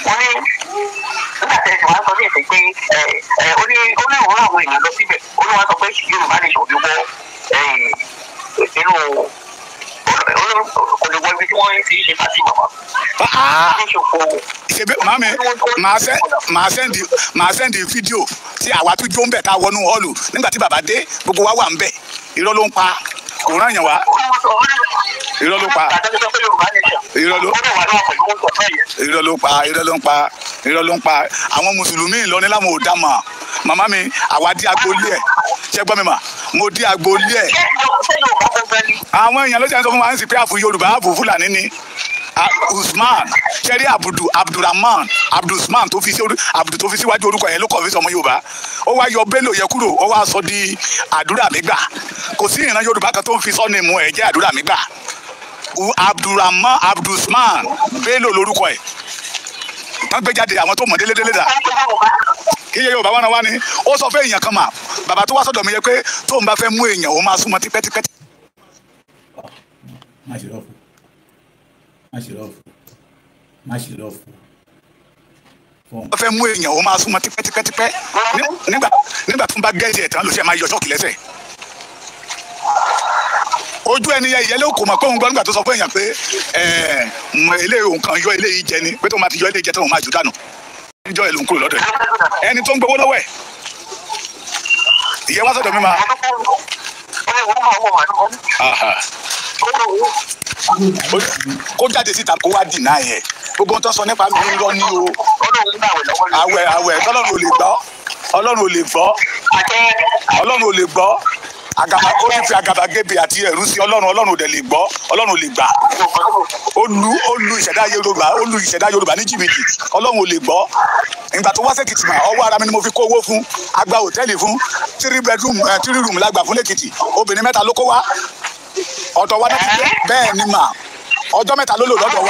wọ́n ní nígbà tẹ̀sí wọn sọ sí ìsìn pé ó ní òun àwọn èèyàn lọ síbẹ̀ ó ní wọn sọ pé Yorùbá lè ṣòwò wọ inú olùwọ́ ibi tí wọ́n ti ṣe pàtì mọ̀mọ́. ṣebí màmí màá sẹ́ndì fídíò tí àwa tó jó ń bẹ̀ tá a wọnú họ́ọ̀lù nígbà tí bàbá dé gbogbo wa wà ń bẹ̀ irọ́ ló ń pa kò rán yàn wá irọ́ ló pa irọ́ ló ń pa àwọn mùsùlùmí Ìlọrin láwọn ò dá mọ̀ màmá mi àwa dí agboolé ẹ̀ ṣé gbọ́ mi mà mo dí agboolé ẹ̀ àwọn èèyàn ló ṣe ń sọ fún wa ń sì pé àfù Yorùbá àfù Fúlàní ni Usman ṣẹ́rí Abdulrahman Abdulrahman tó fi síwájú orúkọ yẹn ló kọ̀ fi sọmọ Yorùbá ó wá yọ Bello yẹ kúrò ó wá sọ di àdúrà mi gbà kò sí ìran Yorùbá kan tó ń fi sọ́ni mu ẹ̀ jẹ́ àdúrà mi gbà Abdulrahman Bello lórúkọ ẹ̀ wọ́n gbé jáde àwọn tó mọ̀ délédélé dà kí yẹ Yorùbá wọn wá ní ó sọ fún èèyàn kan mà bàbá tó wá sọ́dọ̀ mi yẹ pé tóun bá fẹ́ mú èèyàn ó máa súnmọ́ tipẹ́tipẹ́. má ṣe lọ́ọ̀fù wọ́n fẹ́ mú èèyàn ó máa súnmọ́ tipẹ́tipẹ́ nígbà tó ń bá gẹ́ẹ̀sì ẹ̀ tán ló ṣe máa yọ ṣọ́ọ̀kì lẹ́sẹ̀ ojú ẹni yẹ ìyẹlẹ kò mọ̀ pé òun gbọ́ nígbà tó sọ fún èèyàn pé ilé òun kan yọ ilé yìí jẹ ni pé tó máa ti yọ ilé jẹ tó òun máa jù dànù níjọ́ ẹ̀ ló ń kúrò lọ́dọ̀ ẹ̀ ẹni tó ń gbowó lọ́wọ́ ẹ̀ ìyẹn wá sọ́dọ̀ mi máa. kó jáde síta kó wá dì náà yẹn gbogbo ohun tó sọ nípa mi ń lọ ní o àwẹ̀ tọ́lọ́run ò lè gbọ́ Ọlọ́run ò lè gbọ́ Ọlọ́run ò lè gbọ́ agaba ó ní fi àgàbàgebè àti ẹ̀rú sí Ọlọ́run ò dẹ̀ lè gbọ́ Ọlọ́run ò lè gbà ó lu ìṣẹ̀dá Yorùbá ní jìbìtì Ọlọ́run ò lè gbọ́ ìgbà tó wá sẹ́kìtì mà ọwọ́ ara mi ni mo fi kó owó fún agba hòtẹ́ẹ̀lì fún 3 room lágbà fún lẹ́kìtì obìnrin 3 ló kó wá ọ̀dọ̀ wa náà ti dé bẹ́ẹ̀ ni mà ọjọ́ 3 ló lò lọ́dọ̀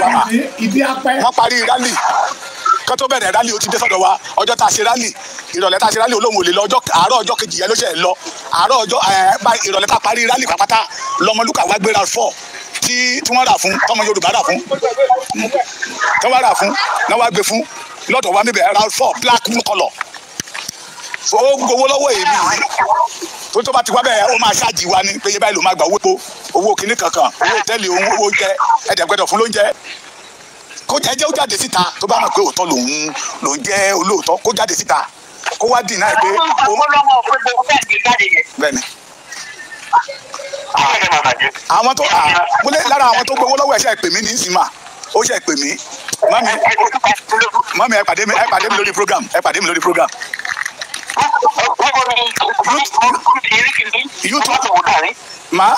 wa mà wọ́n parí rálì kó tó bẹ̀rẹ̀ rálì ó ti dé sọ́dọ̀ wa ọjọ́ tá a ṣe rálì ìrọ̀lẹ́ tá a ṣe rálì olóhùn ò lè lọ àárọ̀ ọjọ́ kejì yẹn ló ṣe lọ àárọ̀ ọjọ́ ìrọ̀lẹ́ tá a parí rálì pàpátá lọ́mọlúkà wá gbéra 4 tí wọ́n rà fún tọmọ Yorùbá rà fún tí wọ́n rà fún náà wá gbé fún lọ́dọ̀ wa níbẹ̀ ra 4 black colour ó gbowó lọ́wọ́ èmi tó bá ti wá bẹ́ẹ̀ ó máa ṣáàjì wa ní pé yé báyìí ló máa gbà owó kìíní kankan owó hòtẹ́ẹ̀lì owó oúnjẹ ẹ̀ẹ́dẹ̀gbẹ́dọ̀ fún lóúnjẹ kó jẹ́ ó jáde síta tó bá mọ̀ pé òótọ́ lòun jẹ́ olóòótọ́ kó jáde síta kó wá dì náà pé bẹ́ẹ̀ni àwọn tó lára àwọn tó gbowó lọ́wọ́ ẹ̀ ṣe pè mí ní ìsìnmà ó ṣe pè mí mami ẹ pàdé mi lórí program YouTube ma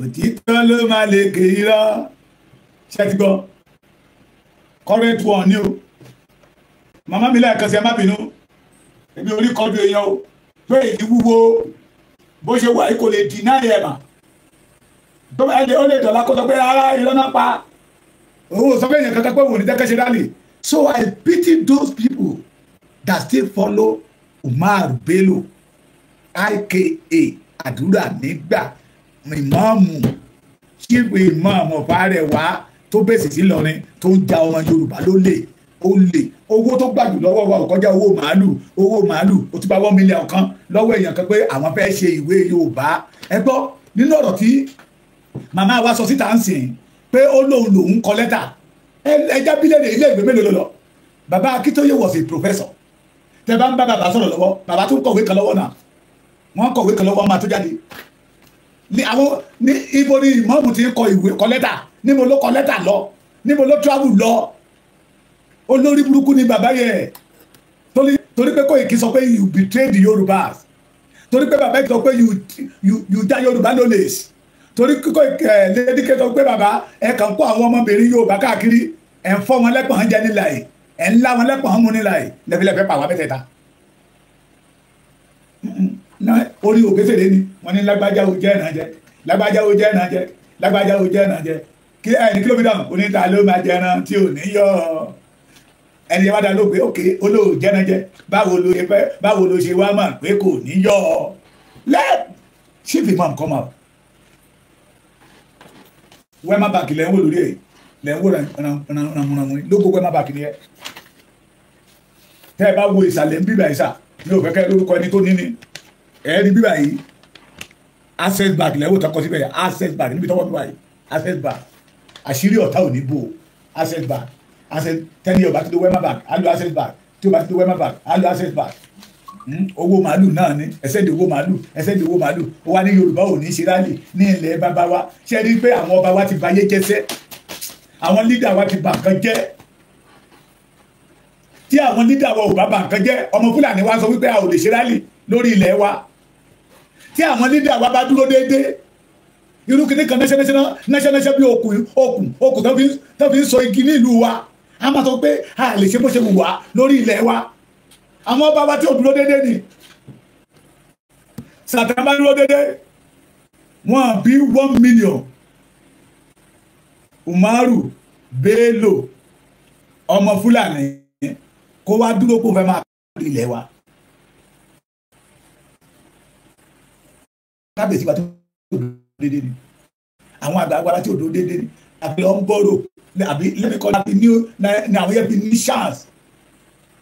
òtítọ́ ló máa lè ké irọ́ ṣe ti gbọ́ current one ni o màmá mi lẹ́ẹ̀kan sí ẹ má bínú èmi orí kọ́dù èèyàn o pé èyí wúwo bó ṣe wà kò lè dì náà yẹ mà tó bá ó lè dọ̀la kó sọ pé ara irọ́ náà pa owó sọ pé èèyàn kankan pé wò ní jẹ́kẹ́ ṣe rálì. So I pity those people that still follow Umar Bello aka àdúrà nígbà ìmáàmù ṣíwèé ìmáàmù ọ̀fà rẹ̀ wá tó bẹ̀sẹ̀ sí Ìlọrin tó ń ja ọmọ Yorùbá lólè owó tó gbàdú lọ́wọ́ wa ò kọjá owó màálù ó ti bá 1 million kan lọ́wọ́ èèyàn kan pé àwọn fẹ́ ṣe ìwé Yorùbá ẹ gbọ́ nínú ọ̀rọ̀ tí màmá wa sọ síta ń sìn pé ó lòun kọ lẹ́tà ẹja bílẹ̀ ilé ìwé mélòó lọ bàbá Akíntóyè was a professor tẹ bá ń bá bàbá sọ̀rọ̀ lọ́wọ́ bàbá tó ń kọ̀wé kan lọ́wọ́ náà wọ́n kọ̀wé kan lọ́wọ́ máa tó jáde ní àwọn ní ibo ni ìmọ̀ọ́mù ti ń kọ ìwé kọ lẹ́tà níbo ló kọ lẹ́tà lọ níbo ló travel lọ olórí burúkú ni bàbá yẹn torí pé Koiki sọ pé you betray the Yorùbá torí pé bàbá yẹn sọ pé you já Yorùbá knowledge torí Koiki Lédìkẹ́ sọ pé bàbá ẹ kàn kó àwọn ọmọbìnrin Yorùbá káàkiri ẹ̀ ń fọ́ wọn lẹ́pọ̀n jẹ nílà yìí ẹ̀ ń lá wọn lẹ́pọ̀n mú nílà yìí lẹ́fẹ̀lẹ́fẹ̀ pa àwọn mẹ́tẹ̀ẹ̀ta orí òbẹ́sẹ̀lé ni wọ́n ní lágbájá ó jẹ́ ẹ̀nà jẹ lágbájá ó jẹ́ ẹ̀nà jẹ lágbájá ó jẹ́ ẹ̀nà jẹ kí ẹni kìlómítà oníta ló máa jẹ ẹran tí ò ní yọ ẹni yẹn wá dá ló pé òkè olóò jẹ́ ẹ̀nà jẹ báwo ló ṣe wá mà pé kò ní yọ ṣífì máa ń kọ́ máa Wema Bank lẹ́ ń wò lórí ẹ̀ lẹ́ ń wò ràn lógo Wema Bank ni ẹ tẹ́ ẹ bá wo ìsàlẹ̀ ń bíbà ìsà ní òfẹ́ kẹ́ lórúkọ ẹni tó níní ẹ̀ẹ́dì bíbà yìí Access Bank lẹ́wọ́ tọkọ síbẹ̀ yẹn Access Bank níbi tọwọ́ bíbà yìí Access Bank àṣírí ọ̀tá ò ní bò Access Bank tẹ́ni ọba tó dé Wema Bank á lo Access Bank tí ọba tó dé Wema Bank á lo Access Bank owó màálù náà ni ẹsẹ̀ di owó màálù ó wá ní Yorùbá ò ní ṣe rálì ní ilẹ̀ bàbá wa ṣe rí pé àwọn ọba wa ti bayé jẹ́sẹ́ àwọn lídà wa ti bà nǹkan jẹ́ tí àwọn lídà wa ò bá bà nǹkan jẹ́ ọmọ Fúlàní wa sọ wípé a ò lè ṣe rálì lórí ilẹ̀ wa tí àwọn lídà wa bá dúró déédéé irú kìíní kan náṣẹ́náṣẹ́ bí okùn tó fi ń so igi nílùú wa a máa sọ pé a lè ṣe bó ṣe wù wá lórí ilẹ̀ wa àwọn ọba wa tí ò dúró déédéé ni Sàtàn bá dúró déédéé wọ́n bí 1 million Umaru Bello ọmọ Fúlàní kó wá dúró kó fẹ́ máa kọ́ ilẹ̀ wa kábíyèsí wa tó dúró déédéé ni àwọn àgbàlagbà tí ò dúró déédéé ni àbí lọ ń bọ̀rọ̀ àbí lẹ́mìkọ́ ní àwọn yẹn fi ní chance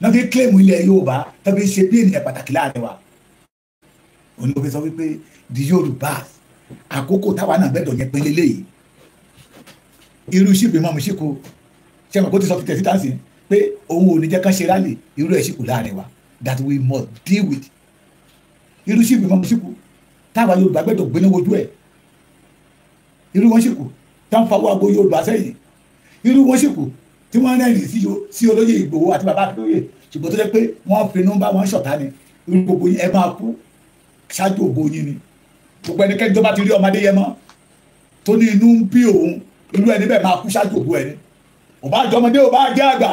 náà fi kílèmù ilẹ̀ Yorùbá tàbí ṣe bí ènìyàn pàtàkì láàrin wa òun ló fi sọ wípé di Yorùbá àkókò táwa náà bẹ́ẹ̀ dọ̀yẹn pé lélẹ́yìí irú ṣìpì mọ́mú ṣìkò ṣe mọ̀ kó ti sọ fi tẹ̀sí táǹsì pé òun ò ní jẹ́ kán ṣe rálì irú ẹ̀ ṣìkò láàrin wa that we must deal with irú ṣìpì mọ́mú ṣìkò táwa Yorùbá gbẹ́dọ̀ gbé ní wojú ẹ̀ irú wọn ṣìkò táwọn fawọ́ agbo Yorùbá sẹ́yìn irú wọn ṣìkò tí wọ́n rẹ́rìn sí olóyè Ìgbòho àti bàbá Akíntóyè ṣùgbọ́n tó jẹ́ pé wọ́n pinnu bá wọn ṣọ̀tá ni irú gbogbo yín ẹ máa kú ṣáájú ògo yín ni gbogbo ẹnikẹ́ni tó bá ti rí ọmọdé yẹn mọ́ tó ní inú ń bí òun irú ẹni bẹ́ẹ̀ máa kú ṣáájú ògo ẹni ò bá jọ ọmọdé ò bá jẹ́ àgbà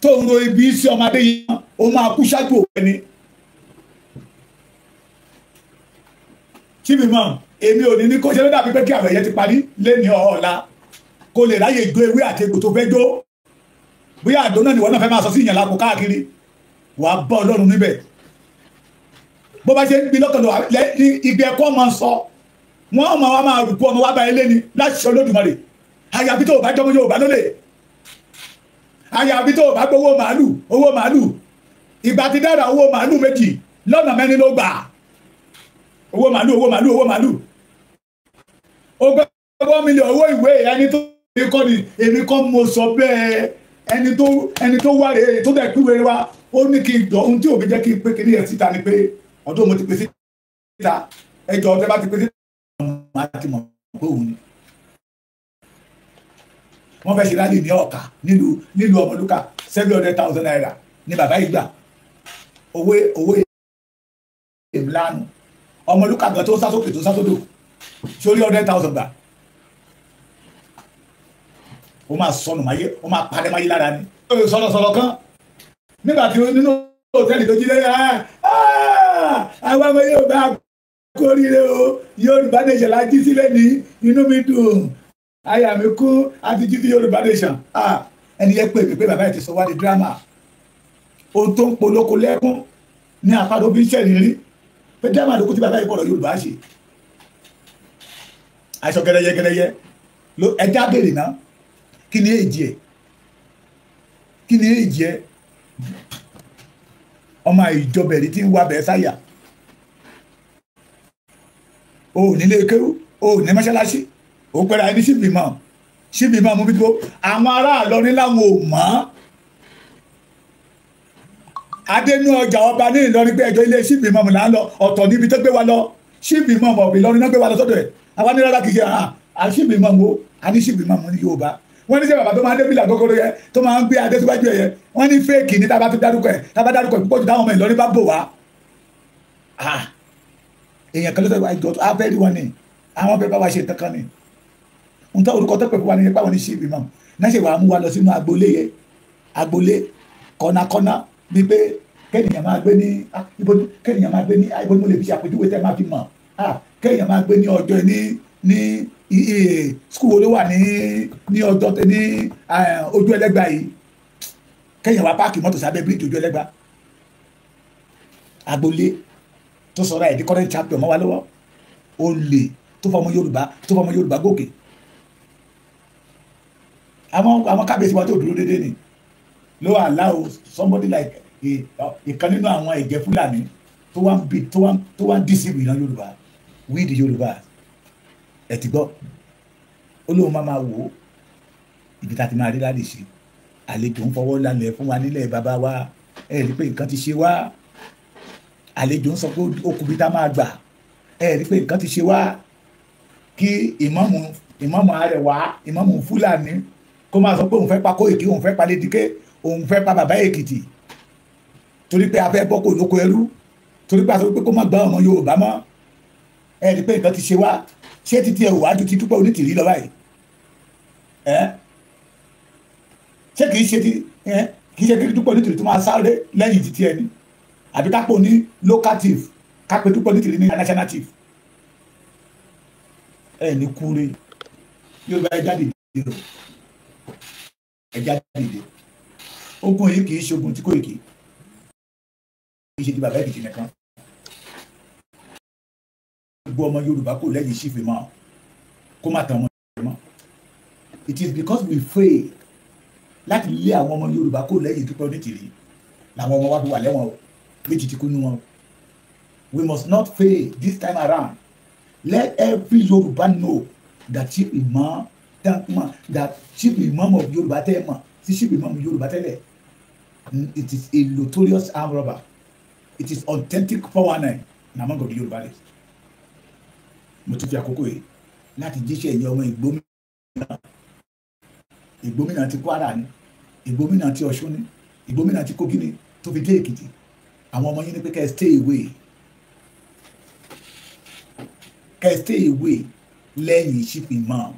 tó ń ro ibi sí ọmọdé yẹn ó máa kú ṣáájú ògo ẹni. Chief Imam èmi ò ní ní kó ṣe ló dàbí pé kí àwẹ̀ yẹn ti parí lẹ́ni ọ̀la kó lè ráyè jó ewé àti egbò tó fẹ́ jó bóyá àdó náà nìwọ náà fẹ́ máa sọ sí ìyàn lápò káàkiri wàá bá Ọlọ́run níbẹ̀ bó bá ṣe ń gbin lọ́kàn lọ ní ibi ẹ̀kọ́ máa sọ wọ́n máa wá máa rùkú ọmọ wá bá ilé ni láti ṣe Olódùmarè àyàbí tó bá jọmọ Yorùbá lólè àyàbí tó bá gbowó màálù ìgbà ti dára owó màálù méjì lọ́nà mẹ́rin ló gbà owó màálù ó gbé 1 million owó ìwé ẹni tó kọ́ ni èmi kọ́ mo sọ bẹ́ẹ̀ ẹni tó wá rèé tó dẹ̀ píwèé wa ó ní kí n jọ ohun tí òbí jẹ́ kí n pé kíní ẹ̀ síta ni pé ọdún mo ti pè síta ẹjọ́ ọ̀tẹ́ bá ti pè síta ọmọ àti mọ̀ pé òun ni wọ́n fẹ́ ṣe rálì ní Ọ̀kà nílùú Ọmọlúkà 700,000 naira ní bàbá ìgbà owó ìlànà Ọmọlúkà gan tó sásókè tó sásódò sórí 100,000 gbà ó máa sọnù máyé ó máa padà máyé lára ni. sọ̀rọ̀sọ̀rọ̀ kan nígbà tí nínú hòtẹ́ẹ̀lì tó jí lẹ́yìn àwọn ọmọ yóò bá kórìíre o Yorùbá nation la jí sílẹ̀ ní inú mi dùn àyà mi kú àti jí sí Yorùbá nation ẹni yẹn pè mí pé bàbá yẹn ti sọ wá di dírámà ohun tó ń polóko lẹ́kún ní àpàdé bí sẹ́ẹ̀rì pé dírámà ló kú tí bàbá yẹn kọ̀rọ̀ Yorùbá ṣe aṣọ gẹ́gẹ́gẹ́gẹ́ ẹja béèrè náà kí ni èjì ẹ ọmọ ìjọbẹ̀rí tí ń wá bẹ̀ẹ́ sáyà o nílé kéwú o ní mọ́ṣáláṣí o pẹ̀lú ẹni Chief Imam mú bí tó àwọn ará Ìlọrin láwọn ò mọ́ adénú ọjà ọba ní Ìlọrin pé ẹjọ́ ilé Chief Imam là ń lọ ọ̀tọ̀ níbi tó gbé wa lọ Chief Imam ọ̀bì Ìlọrin náà gbé wa lọ sọ́dọ̀ ẹ̀ àwọn ní rárá kìí ṣe Chief Imam wo a ní ṣìbì máa mú ní Yorùbá wọ́n ní ṣe bàbá tó máa ń débìlà gógóró yẹ tó máa ń gbé adé síwájú ẹ̀ yẹ wọ́n ní fẹ́ẹ̀kì ní tábà tó dárúkọ ẹ̀ tábà dárúkọ ẹ̀ púpọ̀ jù táwọn ọmọ Ìlọrin bá bò wá èèyàn kan ló sọ ìjọ tó abẹ́rẹ́ wọn ni àwọn fẹ́ bá wa ṣe kankan ni n ta orúkọ tó pẹ̀ fún wa ní ẹgbẹ́ àwọn ní ṣìbì máa náà ṣe wàá mú wa lọ sínú agboolé yẹ agboolé kọ́nàkọ́nà bíi pé kẹ́nìyàn máa gbé ní kẹ́nìyàn máa gbé ní ibo ni mo lè fi àpèjúwe tẹ́ máa fi mọ̀ kẹ́nìyàn máa gbé ní ọjọ́ ní skul wo ló wà ní ọjọ́ ní ojú ẹlẹ́gbà yìí kẹ́nìyàn wá páàkì mọ́tò sábẹ́ bíríìjì ojú ẹlẹ́gbà agboolé tó sọ̀rọ̀ ẹ̀ di current champion mọ́ wa lọ́wọ́ olè tó fọmọ Yorùbá gòkè àwọn kábíyèsí wa tó dúró déédéé ni ló allow somebody like ìkan nínú àwọn ẹ̀jẹ̀ Fúlàní tó wá ń deceive ìran Yorùbá we the Yorùbá ẹ̀ ti gbọ́ olóhùn máa wò ó ibi tá a ti máa rí láti ṣe àlejò ń fọwọ́ lálẹ́ fún wa nílẹ̀ bàbá wa ẹ̀ rí pé nǹkan ti ṣe wá àlejò ń sọ pé okùnbi tá máa gbà ẹ̀ rí pé nǹkan ti ṣe wá kí ìmáàmù Arẹwà ìmáàmù Fúlàní kó máa sọ pé òun fẹ́ pa Kóìkí òun fẹ́ pa Lédìké òun fẹ́ pa bàbá Èkìtì torí pé a fẹ́ bọ́ kó lóko ẹrú torí pé a sọ pé kó má gba ọmọ Yorùbá mọ́ ẹ rí i pé nǹkan ti ṣe wá ṣé títí ẹ wàá ju ti Dúpẹ́ Onítìrí lọ báyìí ṣé kì í ṣe kí Dúpẹ́ Onítìrí tó máa sáré lẹ́yìn títí ẹni àbí kápò ní local chief kápẹ́ Dúpẹ́ Onítìrí ní national chief ẹ ní kúre Yorùbá ẹ jáde dìde ẹ jáde dìde ogun yìí kì í ṣe ogun tí Kóìkí kì í ṣe ti bàbá Èkìtì nìkan gbogbo ọmọ Yorùbá kò lẹ́yìn sífì mọ́ kó má tàn ọmọ Yorùbá mọ́ it is because we fail láti lé àwọn ọmọ Yorùbá kò lẹ́yìn Dúpẹ́ Onítìrí làwọn ọmọ wa fi wà lẹ́wọ̀n o méjì ti kú nínú wọn we must not fail this time around let every Yorùbá know that chief imam of Yorùbá tẹ́ mọ̀ sí chief imam Yorùbá tẹ́lẹ̀ it is a notorious armed robber it is authentic 419 in among of the Yorùbá race mo tún fi àkókò yìí láti jíṣẹ́ ìyẹn ọmọ Ìgbómìnà ti Kwara ni Ìgbómìnà ti Ọ̀ṣun ni Ìgbómìnà ti Kogi ni tó fi dé Èkìtì àwọn ọmọ yín ní pé kẹ́ ẹ stay away lẹ́yìn chief imam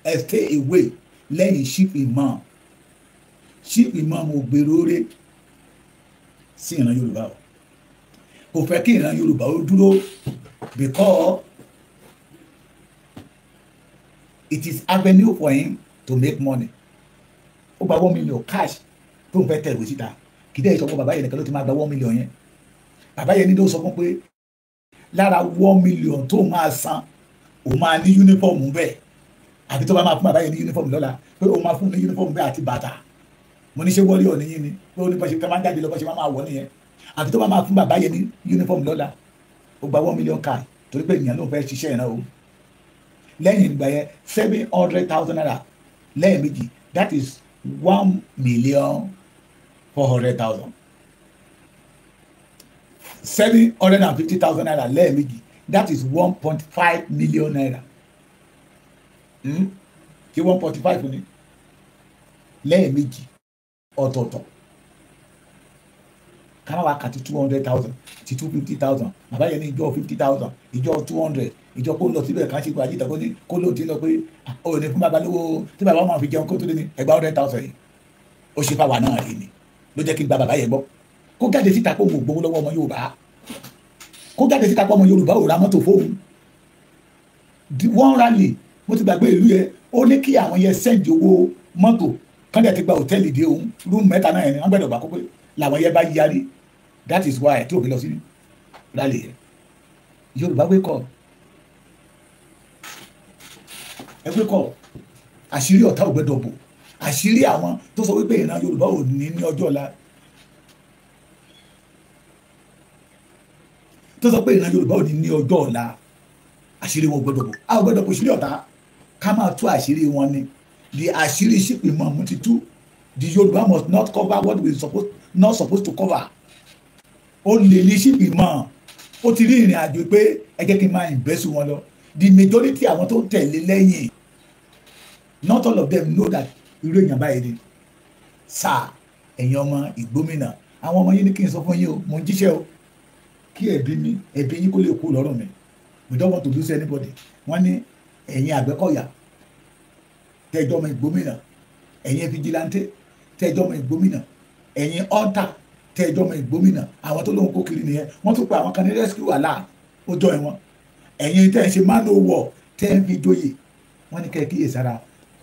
ẹ stay away lẹ́yìn chief imam ò gbèrò rẹ̀ sí ìran Yorùbá o kò fẹ́ kí ìran Yorùbá ó dúró because it is avenue for him to make money ó gba 1 million cash tó ń fẹ́ tẹ̀wé síta kì í dẹ́ ìṣọ́kọ́ bàbá yẹn nìkan ló ti máa gba 1 million yẹn bàbá yẹn ní ló sọ fún pé lára 1 million tó máa san òun máa ní uniform bẹ́ẹ̀ àbí tó bá máa fún bàbá yẹn ní uniform lọ́la pé òun máa fún ní uniform bẹ́ẹ̀ àti bàtà mo ní ṣe wọ́ọ́rí ọ̀ níyìn ni pé ó ní bọ́ṣe máa ń jáde lọ bọ́ṣe máa wọ̀ nìyẹn àbí tó bá máa fún bàbá yẹn ní uniform lọ́la ó gba 1 million cash torí pé ènìyàn ló ń fẹ́ ṣiṣẹ́ ìran o lẹ́yìn ìgbà yẹn 700,000 naira lẹ́ẹ̀mejì that is 1,400,000 750,000 naira lẹ́ẹ̀mejì that is 1.5 million naira kí 1.5 ni lẹ́ẹ̀mejì ọ̀tọ̀ọ̀tọ̀ káwọn wá kàti 200,000 ti 250,000 bàbá yẹn ní ìjọ 50,000 ìjọ 200 ìjọ kó lọ síbẹ̀ káṣí gba àjíǹde kó ló ti lọ pé ó ní fún bàbá lówó tí bàbá máa fi jẹun kó tó lé ní ẹgbàá 100,000 yìí ó ṣe fáwa náà rí ni ló jẹ́ kí n gba bàbá yẹn gbọ́ kó jáde síta pé òun ò gbowó lọ́wọ́ ọmọ Yorùbá kó jáde síta pé ọmọ Yorùbá ò ra mọ́tò fóun wọ́n rálì mo ti gbàgbé ìlú yẹn ó ní kí àwọn yẹn sẹ́ǹdì owó mọ́tò kán dẹ̀ ti gba hòtẹ́ẹ̀lì dé òun rúùmù mẹ́ta náà yẹn wọ́n gbẹ́dọ̀ gbà kó pé làwọn yẹn bá yarí that is why tí òfin lọ sí rálì yẹn Yorùbá wake up ẹ wake up àṣírí ọ̀tá ò gbẹ́dọ̀ bò àṣírí àwọn tó sọ wípé ìran Yorùbá ò ní ọjọ́ ọ̀la tó sọ pé ìran Yorùbá ò ní ọjọ́ ọ̀la àṣírí wọn gbọ́dọ̀ bò a ò gbọ́dọ̀ bò àṣírí ọ̀tá ká máa tú àṣírí wọn ni the àṣírí ṣìpì mọ̀ mú ti tú the Yorùbá must not cover what we not supposed to cover ó lè ní ṣìpì mọ̀ ó ti rí ìrìn àjò pé ẹ jẹ́ kí n máa invest wọn lọ the majority àwọn tó tẹ̀lé lẹ́yìn not all of them know that irú èèyàn báyìí ni sáà ẹ̀yin ọmọ ìgbómìnà àwọn ọmọ yín ní kí n sọ fún yín o mo ń jíṣẹ́ o kí ẹ̀bí yín kó lè kú lọ́rùn mi we don't want to lose anybody wọ́n ní ẹ̀yin Àgbẹ̀kọ̀yà tẹ́jọ́ ọmọ ìgbómìnà ẹ̀yin fìjìláńtẹ́ tẹ́jọ́ ọmọ ìgbómìnà ẹ̀yin ọ́ntà tẹ́jọ́ ọmọ ìgbómìnà àwọn tó lóun kó kiri nìyẹn wọ́n tún pa àwọn kan ní rescue alert ó jọ ẹ̀wọ̀n ẹ̀yin tẹ́ ẹ̀ ṣe man o war tẹ́ ẹ̀ fi joyè wọ́n ní kẹ́ ẹ kíyèsára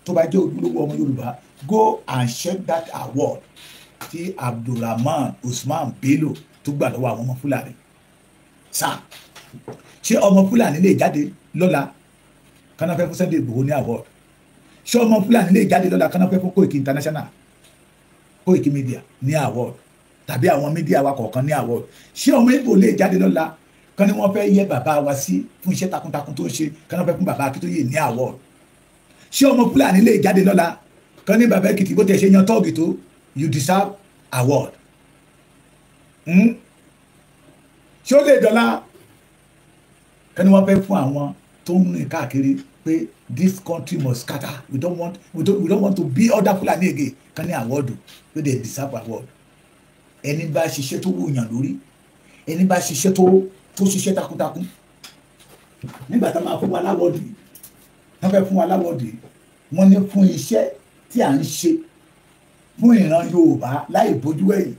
tó bá jẹ́ ojúlówó ọmọ Yorùbá go and check that award tí Abdulrahman Usman Bello tó gbà lọ́wọ́ àwọn ọmọ Fúlàní sáà ṣé ọmọ Fúlàní lè jáde lọ́la kánáfẹ́ fún Sunday Igboho ní award ṣé ọmọ Fúlàní lè jáde lọ́la kánáfẹ́ fún Koiki International Koiki Media ní award tàbí àwọn mídíà wa kọ̀ọ̀kan ní award ṣé ọmọ Ìgbò lè jáde lọ́la kan ní wọ́n fẹ́ yẹ bàbá wa sí fún iṣẹ́ takuntakun tó ń ṣe kánáfẹ́ fún bàbá Akíntóyè ní award ṣé ọmọ Fúlàní lè jáde lọ́la kan ní bàbá Èkìtì bó tẹ̀ ṣe yan tọ́ọ̀gì tó you deserve award ṣé ó lè dọ́là kan ní wọ́n fẹ́ fún àwọn tó ń rìn káàkiri pé this country must scatter we don't want to be other Fulani again kan ní award pé they deserve award ẹni bá ṣiṣẹ́ tó wòyàn lórí ẹni bá ṣiṣẹ́ tó ṣiṣẹ́ takuntakun nígbà tá a máa fún wa láwọ́ọ̀dù wọ́n fẹ́ fún wa láwọ́ọ̀dù wọ́n ní fún iṣẹ́ tí à ń ṣe fún ìran Yorùbá láì bójú ẹ̀yìn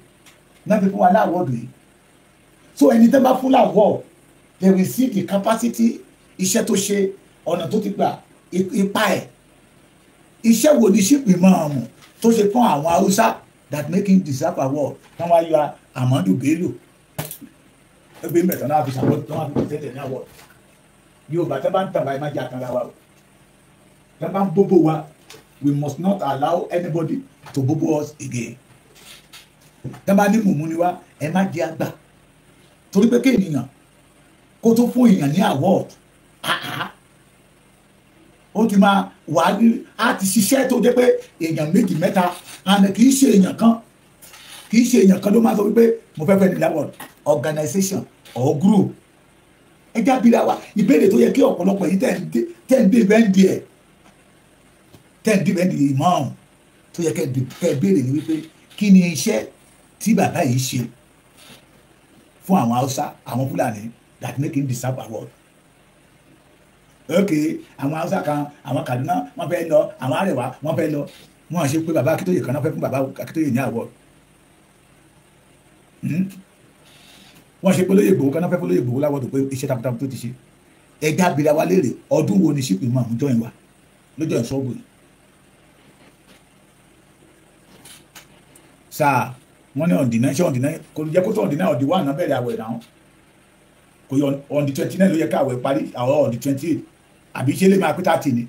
wọ́n fi fún wa láwọ́ọ̀dù yìí so ẹni tẹ́ bá fún láwọ́ọ̀ they will see the capacity iṣẹ́ tó ṣe ọ̀nà tó ti gbà ipa ẹ̀ iṣẹ́ wo ni ṣípì máa mú tó ṣe fún àwọn Haúsá that make him deserve award wọ́n wá yọ Amadu Bello ẹgbẹ́ mẹ́tọ́ náà fi ṣàwọ́ tó wọ́n fi tẹ́tẹ̀ ní award Yorùbá tẹ́ bá ń tàbá ẹ má jẹ́ àkànlá wa o tẹ́ bá ń bóbó wa we must not allow anybody to bobo us again tẹ́ bá ní mùmú ni wa ẹ má jẹ́ àgbà torí pé kéèyàn kó tó fún èèyàn ní award ó ti máa wà ní á ti ṣiṣẹ́ tó jẹ́ pé èèyàn méjì mẹ́ta àmì kì í ṣe èèyàn kan ló máa sọ wípé mo fẹ́ fẹ́ ní award organization or group ẹjẹ́ abira wa ìbéèrè tó yẹ kí ọ̀pọ̀lọpọ̀ yìí tẹ̀ ń dé bẹ́ńdì ẹ̀ tẹ̀ ń dé bẹ́ńdì imam tó yẹ kẹ́ béèrè ní wípé kí ni iṣẹ́ tí bàbá yìí ṣe fún àwọn Haúsá àwọn Fúlàní that make him deserve award ok àwọn Haúsá kan àwọn Kaduna wọ́n fẹ́ lọ àwọn Àrẹwà wọ́n fẹ́ lọ wọ́n ṣe pé bàbá Akíntóyè kan náà fẹ́ fún bàbá Akíntóyè ní award wọ́n ṣe pé lóye Ìgbòho kan náà fẹ́ fún lóye Ìgbòho láwọ́dù pé iṣẹ́ takuntakun tó ti ṣe ẹja abira wa léèrè ọdún wo ni ṣípì mọ́ àwọn jọyìn wa lójọ́ ìṣọ́gbò yìí sáà wọ́n ní ọ̀dìnà ṣé ọ̀dìnà kò jẹ́ kó tó ọ̀dìnà ọ̀dì wà náà bẹ̀rẹ̀ àwẹ̀ náà kò yọ ọ̀dì 29 ló yẹ káwẹ̀ parí àwọn ọ̀dì 28 àbí ṣe lè máa pé 30 ni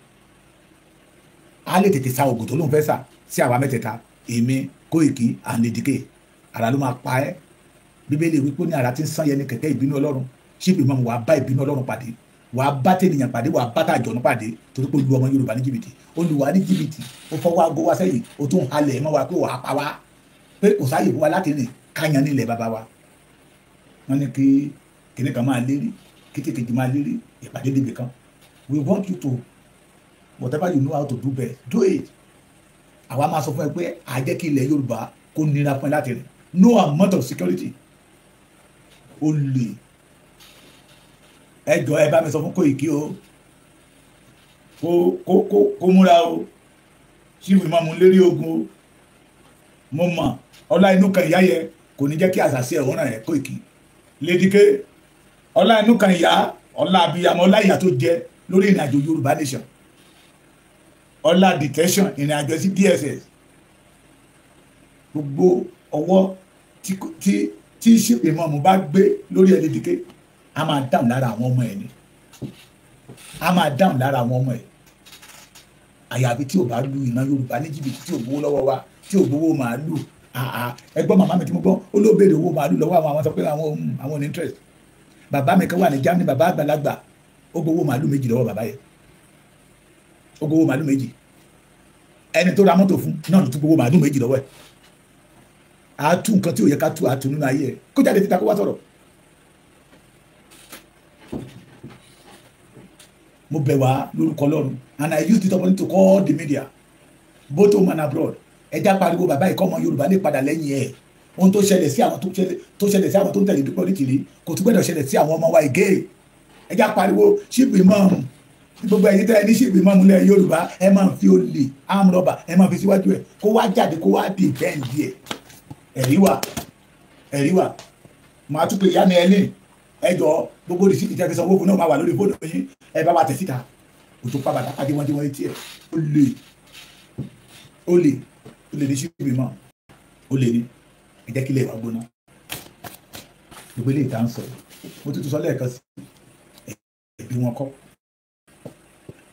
a lè tètè sa ògùn tó lóun fẹ́ sà sí àwa mẹ́tẹ̀ẹ̀ta èmi Kóìkì àndèdìkè ara ló máa pa ẹ́ Bíbélì wípé ní ara tí ń sán yẹn ní kẹ̀kẹ́ ìbínú Ọlọ́run ṣípì mọ́ wàá bá ìbínú Ọlọ́run pàdé wàá bá tènìyàn pàdé wàá bá tàjọ̀nù pàdé torí pé olú ọmọ Yorùbá ní jìbìtì olùwà ní jìbìtì ó fọwọ́ aago wá sẹ́yìn ó tún halẹ̀ mọ́ wa pé wàá pa wá pé kò sáàyè fún wa láti rìn káyan nílẹ̀ bàbá wa wọ́n ní kí kìnìún kan máa lérí kìtìkìtì máa lérí ìpàdé níbi kan we want you to whatever you know how to do best do it àwa máa sọ fún ẹ pé àjẹ́ kí ilẹ̀ Yorùbá kó nira fún ẹ láti rìn no amount of security ó lè ẹ jọ ẹ bá mi sọ fún Kóìkì o kó múra o ṣíwì máa mú lérí ogun o mo mọ̀ ọlá inú kan ìyá yẹ kò ní jẹ́ kí àṣàṣe ẹ̀hún náà ẹ̀ Kóìkì lédíké ọlá inú kan ìyá ọlá abiyamọ ọlá ìyá tó jẹ lórí ìrìnàjò Yorùbá nation ọlá detention ìrìnàjò sí DSS gbogbo ọwọ́ tí ṣípè mọ́ mo bá gbé lórí ẹ̀ lédíké a máa dáhùn lára àwọn ọmọ ẹ̀ ni a máa dáhùn lára àwọn ọmọ ẹ̀ àyàfi tí ò bá lu ìran Yorùbá ní jìbìtì tí ò gbowó lọ́wọ́ wa tí ò gbowó màálù ẹgbọ́n màmá mi tí mo gbọ́ ó ló béèrè owó màálù lọ́wọ́ àwọn sọ pé àwọn interest bàbá mi kan wà ní Germany bàbá àgbàlagbà ó gbowó màálù méjì lọ́wọ́ bàbá yẹn ó gbowó màálù méjì ẹni tó ra mọ́tò fún náà ló tún gbowó màálù méjì lọ́wọ́ ẹ̀ á tú nǹkan tí ò yẹ ká tú àtú nínú ayé ẹ̀ kó jáde títa kó wá sọ̀rọ̀ mo bẹ̀ wá lórúkọ Ọlọ́run, and I use this opportunity to call the media both home and abroad. Ẹ já pariwo bàbá ìkọ́ ọmọ Yorùbá lè padà lẹ́yìn ẹ̀. Ohun tó ṣẹlẹ̀ sí àwọn tó ṣẹlẹ̀ sí àwọn tó ń tẹ̀lé Dúpẹ́ Onítìrí kò tún gbọ́dọ̀ ṣẹlẹ̀ sí àwọn ọmọ wa ìgé. Ẹ já pariwo chief imam, gbogbo ẹ̀yin tẹ́ ẹ ní chief imam lẹ̀ Yorùbá, ẹ máa fi olè arm rubber ẹ máa fi síwájú ẹ̀ kó wá jáde kó wá di ìbẹ́ǹdì ẹ̀. Ẹ̀rí wà máa tún pé ìyá mi ẹ ní ẹjọ́ gbogbo rìsíìtì tẹ́ fi sanwó fún náà máa wà lórí fóònù yín, ẹ bá wa tẹ̀ síta. Òtún pa bàtà pàdé wọn tí wọ́n etí ẹ̀ olè ní chief imam, olè ní ẹ jẹ́ kílẹ̀ ìwà gbóná. Gbogbo ilé ìta ń sọ mo tuntun sọ lẹ́ẹ̀kan sí ẹbí wọn kọ́,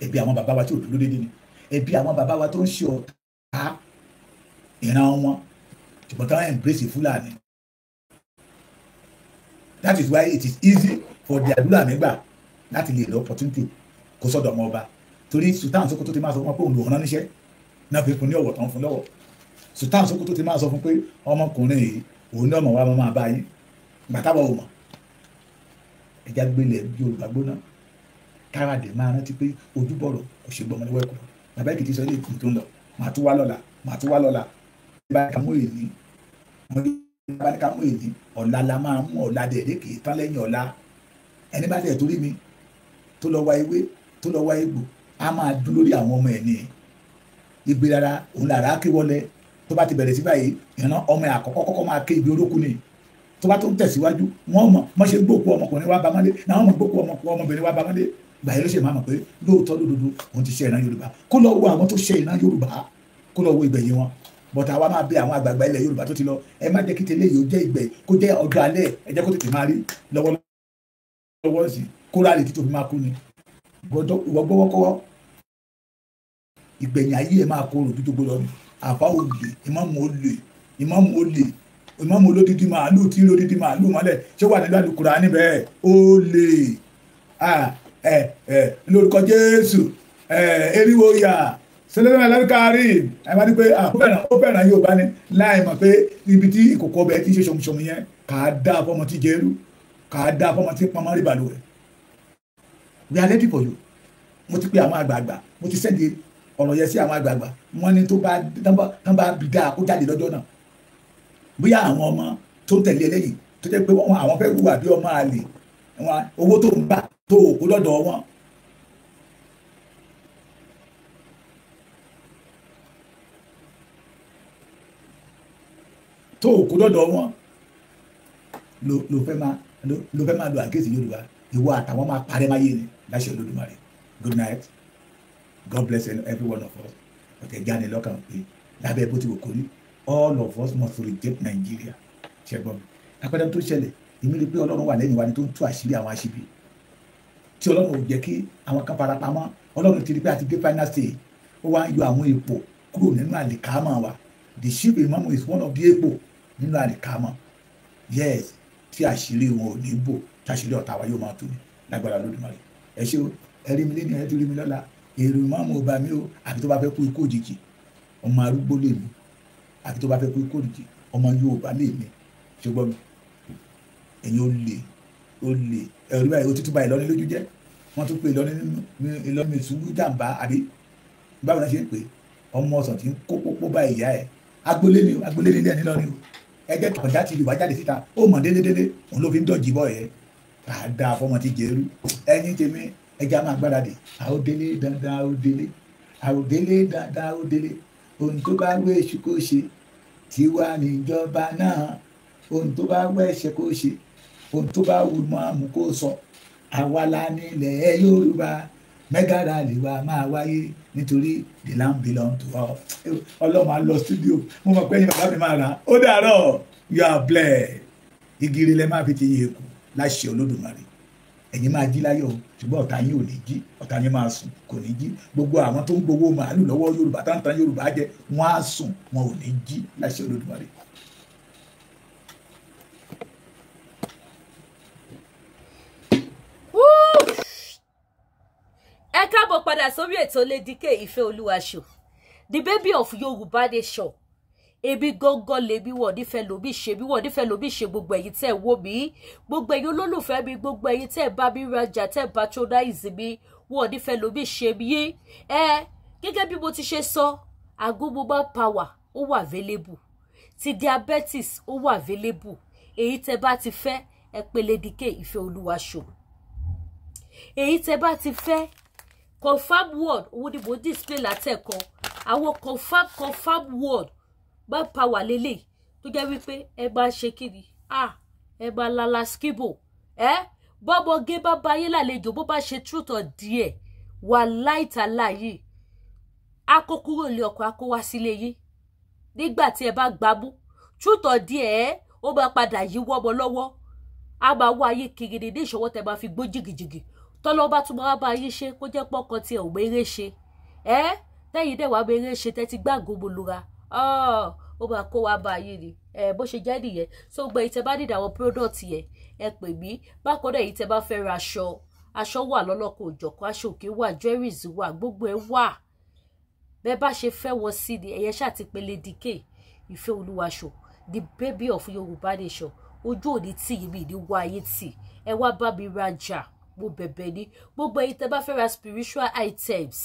ẹbí àwọn bàbá wa tí ò dúró déédéé ni, ẹbí àwọn bàbá wa tó ń ṣe ọ̀tá ìran wọn ṣùgbọ́n táwọn embrace Fúlàní. That is why it is easy for the àdúrà nígbà láti lè lọ opportunity kó sọ́dọ̀ ọmọ ọba, torí Sultan Sokoto ti máa sọ fún wọn pé òun lò rán níṣẹ́ náà fi fún ní ọ̀wọ̀ tán fún lọ́wọ́. Sultan Sokoto ti máa sọ fún pé ọmọkùnrin yìí òun náà mọ̀ wá máa bá yín gbàtàwọ̀ ò mọ̀. Ẹja gbélé Yorùbá gbóná káradì máa rántí pé ojúbọ̀rọ̀ kò ṣe gbọmọ níwọ̀ ẹ̀kọ́. Bàbá Èkìtì sọ ilé ìkùn tó ń lọ màá tún wá lọ́la bá ká mú èyí ọ̀la la máa mú ọ̀la dẹ̀ẹ́dẹ́ kì í tán lẹ́yìn ọ̀la. Ẹni bá dẹ̀ torí mi tó lọ wá ewé tó lọ wá egbò á máa dún lórí àwọn ọmọ ẹ̀ ní ìgbé rárá òun làrá ké wọlé. Tó bá ti bẹ̀rẹ̀ sí báyìí ìran ọmọ ẹ̀ àkọ́kọ́ kọ́kọ́ máa ké ibi orókùn ni. Tó bá tó ń tẹ̀síwájú wọ́n mọ̀ ṣe gbòkú ọmọkùnrin wá bámọ́lé náà wọ́n mọ̀ gbòkú ọmọbìnrin wá bámọ́lé. Gbàyè ló ṣe máa mọ̀ pé lóòótọ́ lódodo òun ti ṣe ìran Yorùbá. Kó lọ wo àwọn tó ṣe ìran Yorùbá, kó lọ wo ìgbẹ̀yìn wọn. Bọ̀tà àwa máa bẹ àwọn àgbààgbà ilẹ̀ Yorùbá tó ti lọ, ẹ má jẹ́ kí tẹ́lẹ̀ yìí ó jẹ́ ìgbẹ̀ kó jẹ́ ọjọ́ alẹ́, ẹ jẹ́ kó tètè máa rí lọ́wọ́ sí kó rárẹ̀ títí òfin máa kú ni. Ìwọ gbọ́wọ́kọ́wọ́ ìgbẹ̀yìn ayé ẹ̀ máa kó rò dúdú gbọ́dọ̀ ni. Àfa olè ìmáàmù olódìdí màálù tí olódìdí màálù mọ́lẹ̀ ṣé wà nílò àlùkùrá níbẹ̀ olè lórúkọ Jésù eriwo yà sẹlẹ̀dẹ̀ alárìkárí ẹ máa ní pé ó fẹ́ràn Yorùbá ni láì mọ̀ pé ibi tí ìkòkò ọbẹ̀ tí ṣe ṣomuṣomu yẹn kà á dá fọmọ tí jẹ́rú kà á dá fọmọ tí pọnmọ́ rí balùwẹ̀. We are ready for you. Mo ti pe àwọn àgbààgbà, mo ti sẹ́ndì ọ̀rọ̀ yẹn sí àwọn àgbààgbà, wọ́n ní tó bá bí dáa kó jáde lọ́jọ́ náà. Bóyá àwọn ọmọ tó ń tẹ̀lé eléyìí tó jẹ́ pé àwọn fẹ́ wùwà bí ọmọ àlè owó tó ń gbà tó òkú lọ́dọ̀ wọn. tó òkú lọ́dọ̀ wọn ló fẹ́ máa lo àgéṣì Yorùbá. Ìwọ àtàwọn máa parẹ́ máyé ni láṣẹ Olódùmarè. Good night. God bless every one of us. Ọ̀tẹ̀ jáde lọ́kàn pé lábẹ́ bó ti wò kórí all of us must reject Nigeria. Ṣẹ́gbọ́n apẹ́dẹ́ tó ṣẹlẹ̀ ìmílẹ̀ pé Ọlọ́run wà lẹ́yìn wa ni tó ń tú àṣírí àwọn àṣírí tí Ọlọ́run ò jẹ́ kí àwọn kan fara pamọ́. Ọlọ́run ti rí pé àti dé final stage ó wá ń yọ àwọn èpò kúrò nínú àlìkámà wa. The chief imam is one of the èpò nínú àlìkámà. Yes, tí àṣírí wọn ò ní bò tí àṣírí ọ̀tá wa yóò máa tú ni lágbára Olódùmarè. Ẹ ṣé o, ẹ rí mi lé ní ẹ tó rí mi lọ́la èrò ìmáàmù ọba mi o àbí tó bá fẹ́ kú ikú òjijì ọmọ arúgbó lè mi àbí tó bá fẹ́ kú ikú òjijì ọmọ Yorùbá lè mi. Ṣùgbọ́n ẹ̀yin ó lè ẹ̀rí báyìí ó tútù báyìí lọ́ní lójú jẹ́ wọ́n tún pè Ìlọrin ìṣubú jàǹbá àbí báwo la ṣe ń pè ọmọ ọ̀sán tí ń kó pópó bá ìyá ẹ̀ agbolé ní ilé Ìlọrin o ẹgbẹ́ kọjá ti ìwà jáde síta ó mọ̀ délédélé òun ló fi ń dọ̀jì bọ́ ẹ̀ dáadáa fọmọ ti jẹ́rú ẹ̀yin tèmi ẹja máa gbáradì àódélé dandan àódélé dandan àódélé ohun tó bá wé èṣù kó ṣe tiwa níjọba náà ohun tó bá wé ẹ̀ṣẹ̀ kó ṣe ohun tó bá wù mọ́ àmú kó sọ àwa la nílẹ̀ Yorùbá mega rally wa máa wáyé nítorí the land belong to us. Ọlọ́run á lọ studio mo mọ̀ pé ẹ̀yin bàbá mi máa rà ó dàárọ̀ you are blessed igi rí lẹ́ máa fi ti yẹ kù láṣẹ Olódùmarè. Ẹ̀yin máa jí láyọ̀ ṣùgbọ́n ọ̀tá yín ò ní jí ọ̀tá yín máa sùn kò ní jí. Gbogbo àwọn tó ń gbowó màálù lọ́wọ́ Yorùbá táǹtàn Yorùbá jẹ wọ́n á sùn wọn ò ní jí láṣẹ Olódùmarè. Ẹ káàbọ̀ padà sórí ètò Lady K Ìfẹ́olúwa show, the baby of Yorùbá nation. Ebi gángan lèmi wọ̀ nífẹ̀ẹ́ lómi ṣe bí wọ̀ nífẹ̀ẹ́ lómi ṣe gbogbo ẹ̀yin tẹ́ ẹ̀ wò mí, gbogbo ẹ̀yin olólùfẹ́ mi, gbogbo ẹ̀yin tẹ́ ẹ̀ bá mi rajà, tẹ́ ẹ̀ patronize mi, wọn ò ní fẹ́ lómi ṣe yé gẹ́gẹ́ bí mo ti ṣe sọ àgbo mobile power ó wà available ti diabetes ó wà available èyí tẹ́ bá ti fẹ́ ẹ pè Lady K Ìfẹ́olúwa show èyí tẹ́ bá ti fẹ́ confirm word owó ni mo display látẹ̀kọ́ àwọn confirm word bá power lélẹ̀ tó jẹ́ wípé ẹ bá ṣe kíni ẹ bá lala skibo bọ́bọ̀ gé bá báyé lálejò bó bá ṣe truth or díẹ̀ wà láìta láàyè akókúrò lé ọkọ̀ akó wá sílé yìí nígbà tí ẹ bá gbámú truth or díẹ̀ ó bá padà yíwọ́ ọmọ lọ́wọ́ a máa wá ayé kiri ní ìṣọwọ́ tẹ máa fi gbó jìgìjìgì tọ́lọ́ bá tún máa bá ayé ṣe kó jẹ́ pọ́kàn tí ẹ̀ ò méré ṣe tẹ́yìn dẹ̀ wá méré ṣe tẹ́tí gbàgbó mo lura ó máa kó wá bá ayé ni bó ṣe jẹ́ nìyẹn so gbẹ ìtẹ́ bá nídìí àwọn product yẹn ẹ pè mí bákan náà èyí tẹ́ bá fẹ́ ra aṣọ wà lọ́lọ́kọ̀ òjọ̀kan aṣọ òkè wà jewelries wà gbogbo ẹ̀ wà bẹ́ẹ̀ bá ṣe fẹ́ wọ sí ni ẹ̀yẹ ṣáà ti pe Lady K Ìfẹ́olúwa show the baby of Yorùbá nation ojú òní tí yìí mi ní wá ayé tì ẹ wá bá mi rajà mo bẹ̀bẹ̀ ní gbogbo èyí tẹ́ bá fẹ́ ra spiritual items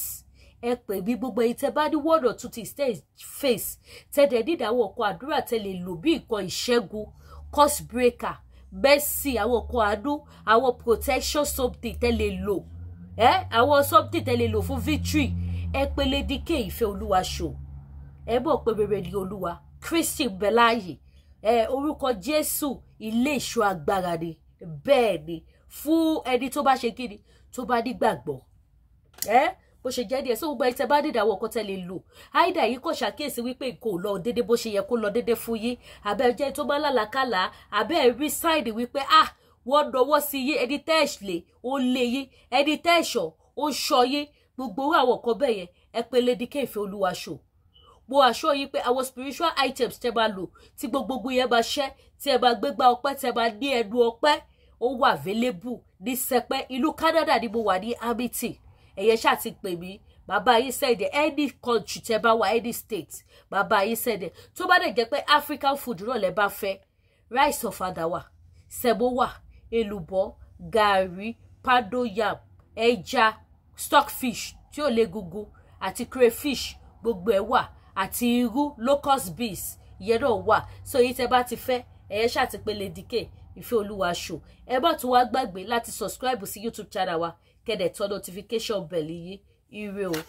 ẹ pè mí gbogbo èyí tẹ́ bá ní one or two things tẹ́ face tẹ́dẹ̀ nídìí àwọn ọkọ̀ àdúrà tẹ́ lè lò bí nǹkan ìṣẹ́gun curse breaker mercy àwọn ọkọ̀ àánú àwọn protection something tẹ́ lè lò àwọn something tẹ́ lè lò fún victory ẹ pè Lady K Ìfẹ́olúwa show ẹ mọ̀ pé rere ni Olúwa Kristi bẹ́láyè orúkọ Jésù ilé ìṣọ́ agbára ni bẹ́ẹ̀ ni fún ẹni tó bá ṣe kíni tó bá nígbàgbọ́ bó ṣe jẹ́ díẹ̀ sóhun gba ìtẹ́ bá dìde àwọn ọkọ̀ tẹ́ lè lò áìdá yìí kò ṣàkíyèsí wípé kò lọ déédéé bó ṣe yẹ kó lọ déédéé fún yín àbẹ́ jẹ́ tó bá lálàkàlà àbẹ́ rí sáìdì wípé wọ́n dọwọ́ sí yín ẹni tẹ́ẹ̀ṣlẹ̀ ó lé yín ẹni tẹ́ẹ̀ṣọ̀ ó ṣọ yín gbogbo àwọn ọkọ̀ bẹ́ẹ̀ yẹn ẹ pè Lady K Ìfẹ́olúwa show mo assure yín pé àwọn spiritual items tẹ́ bá lò tí gbogbo yẹn bá ṣẹ́ tí ẹ bá gbégbá ọpẹ́ tẹ́ bá ní ẹnu ọpẹ́ ó wà available ní Sẹpẹ́ ìlú Canada ni mo wà ní Hamilton ẹ̀yẹ ṣáà ti pè mí bàbá yín sẹ́dẹ̀ any country tẹ́ bá wà any state bàbá yín sẹ́dẹ̀ tó bá dẹ̀ jẹ́ pé African food náà lẹ́ bá fẹ́ rice ọ̀fadà wà sẹ̀mó wà èlùbọ́ gàrí pando yam ẹja stockfish tí ò lè gungun àti crayfish gbogbo ẹ̀ wà àti irú locust beans ìyẹn náà wà so èyí tẹ́ bá ti fẹ́ ẹ̀yẹ ṣáà ti pè Lady K Ìfẹ́olúwa show ẹ bá tún wá gbàgbé láti subscribe sí YouTube channel wa kẹ́dẹ̀ tọ́ notification bell yìí ire o.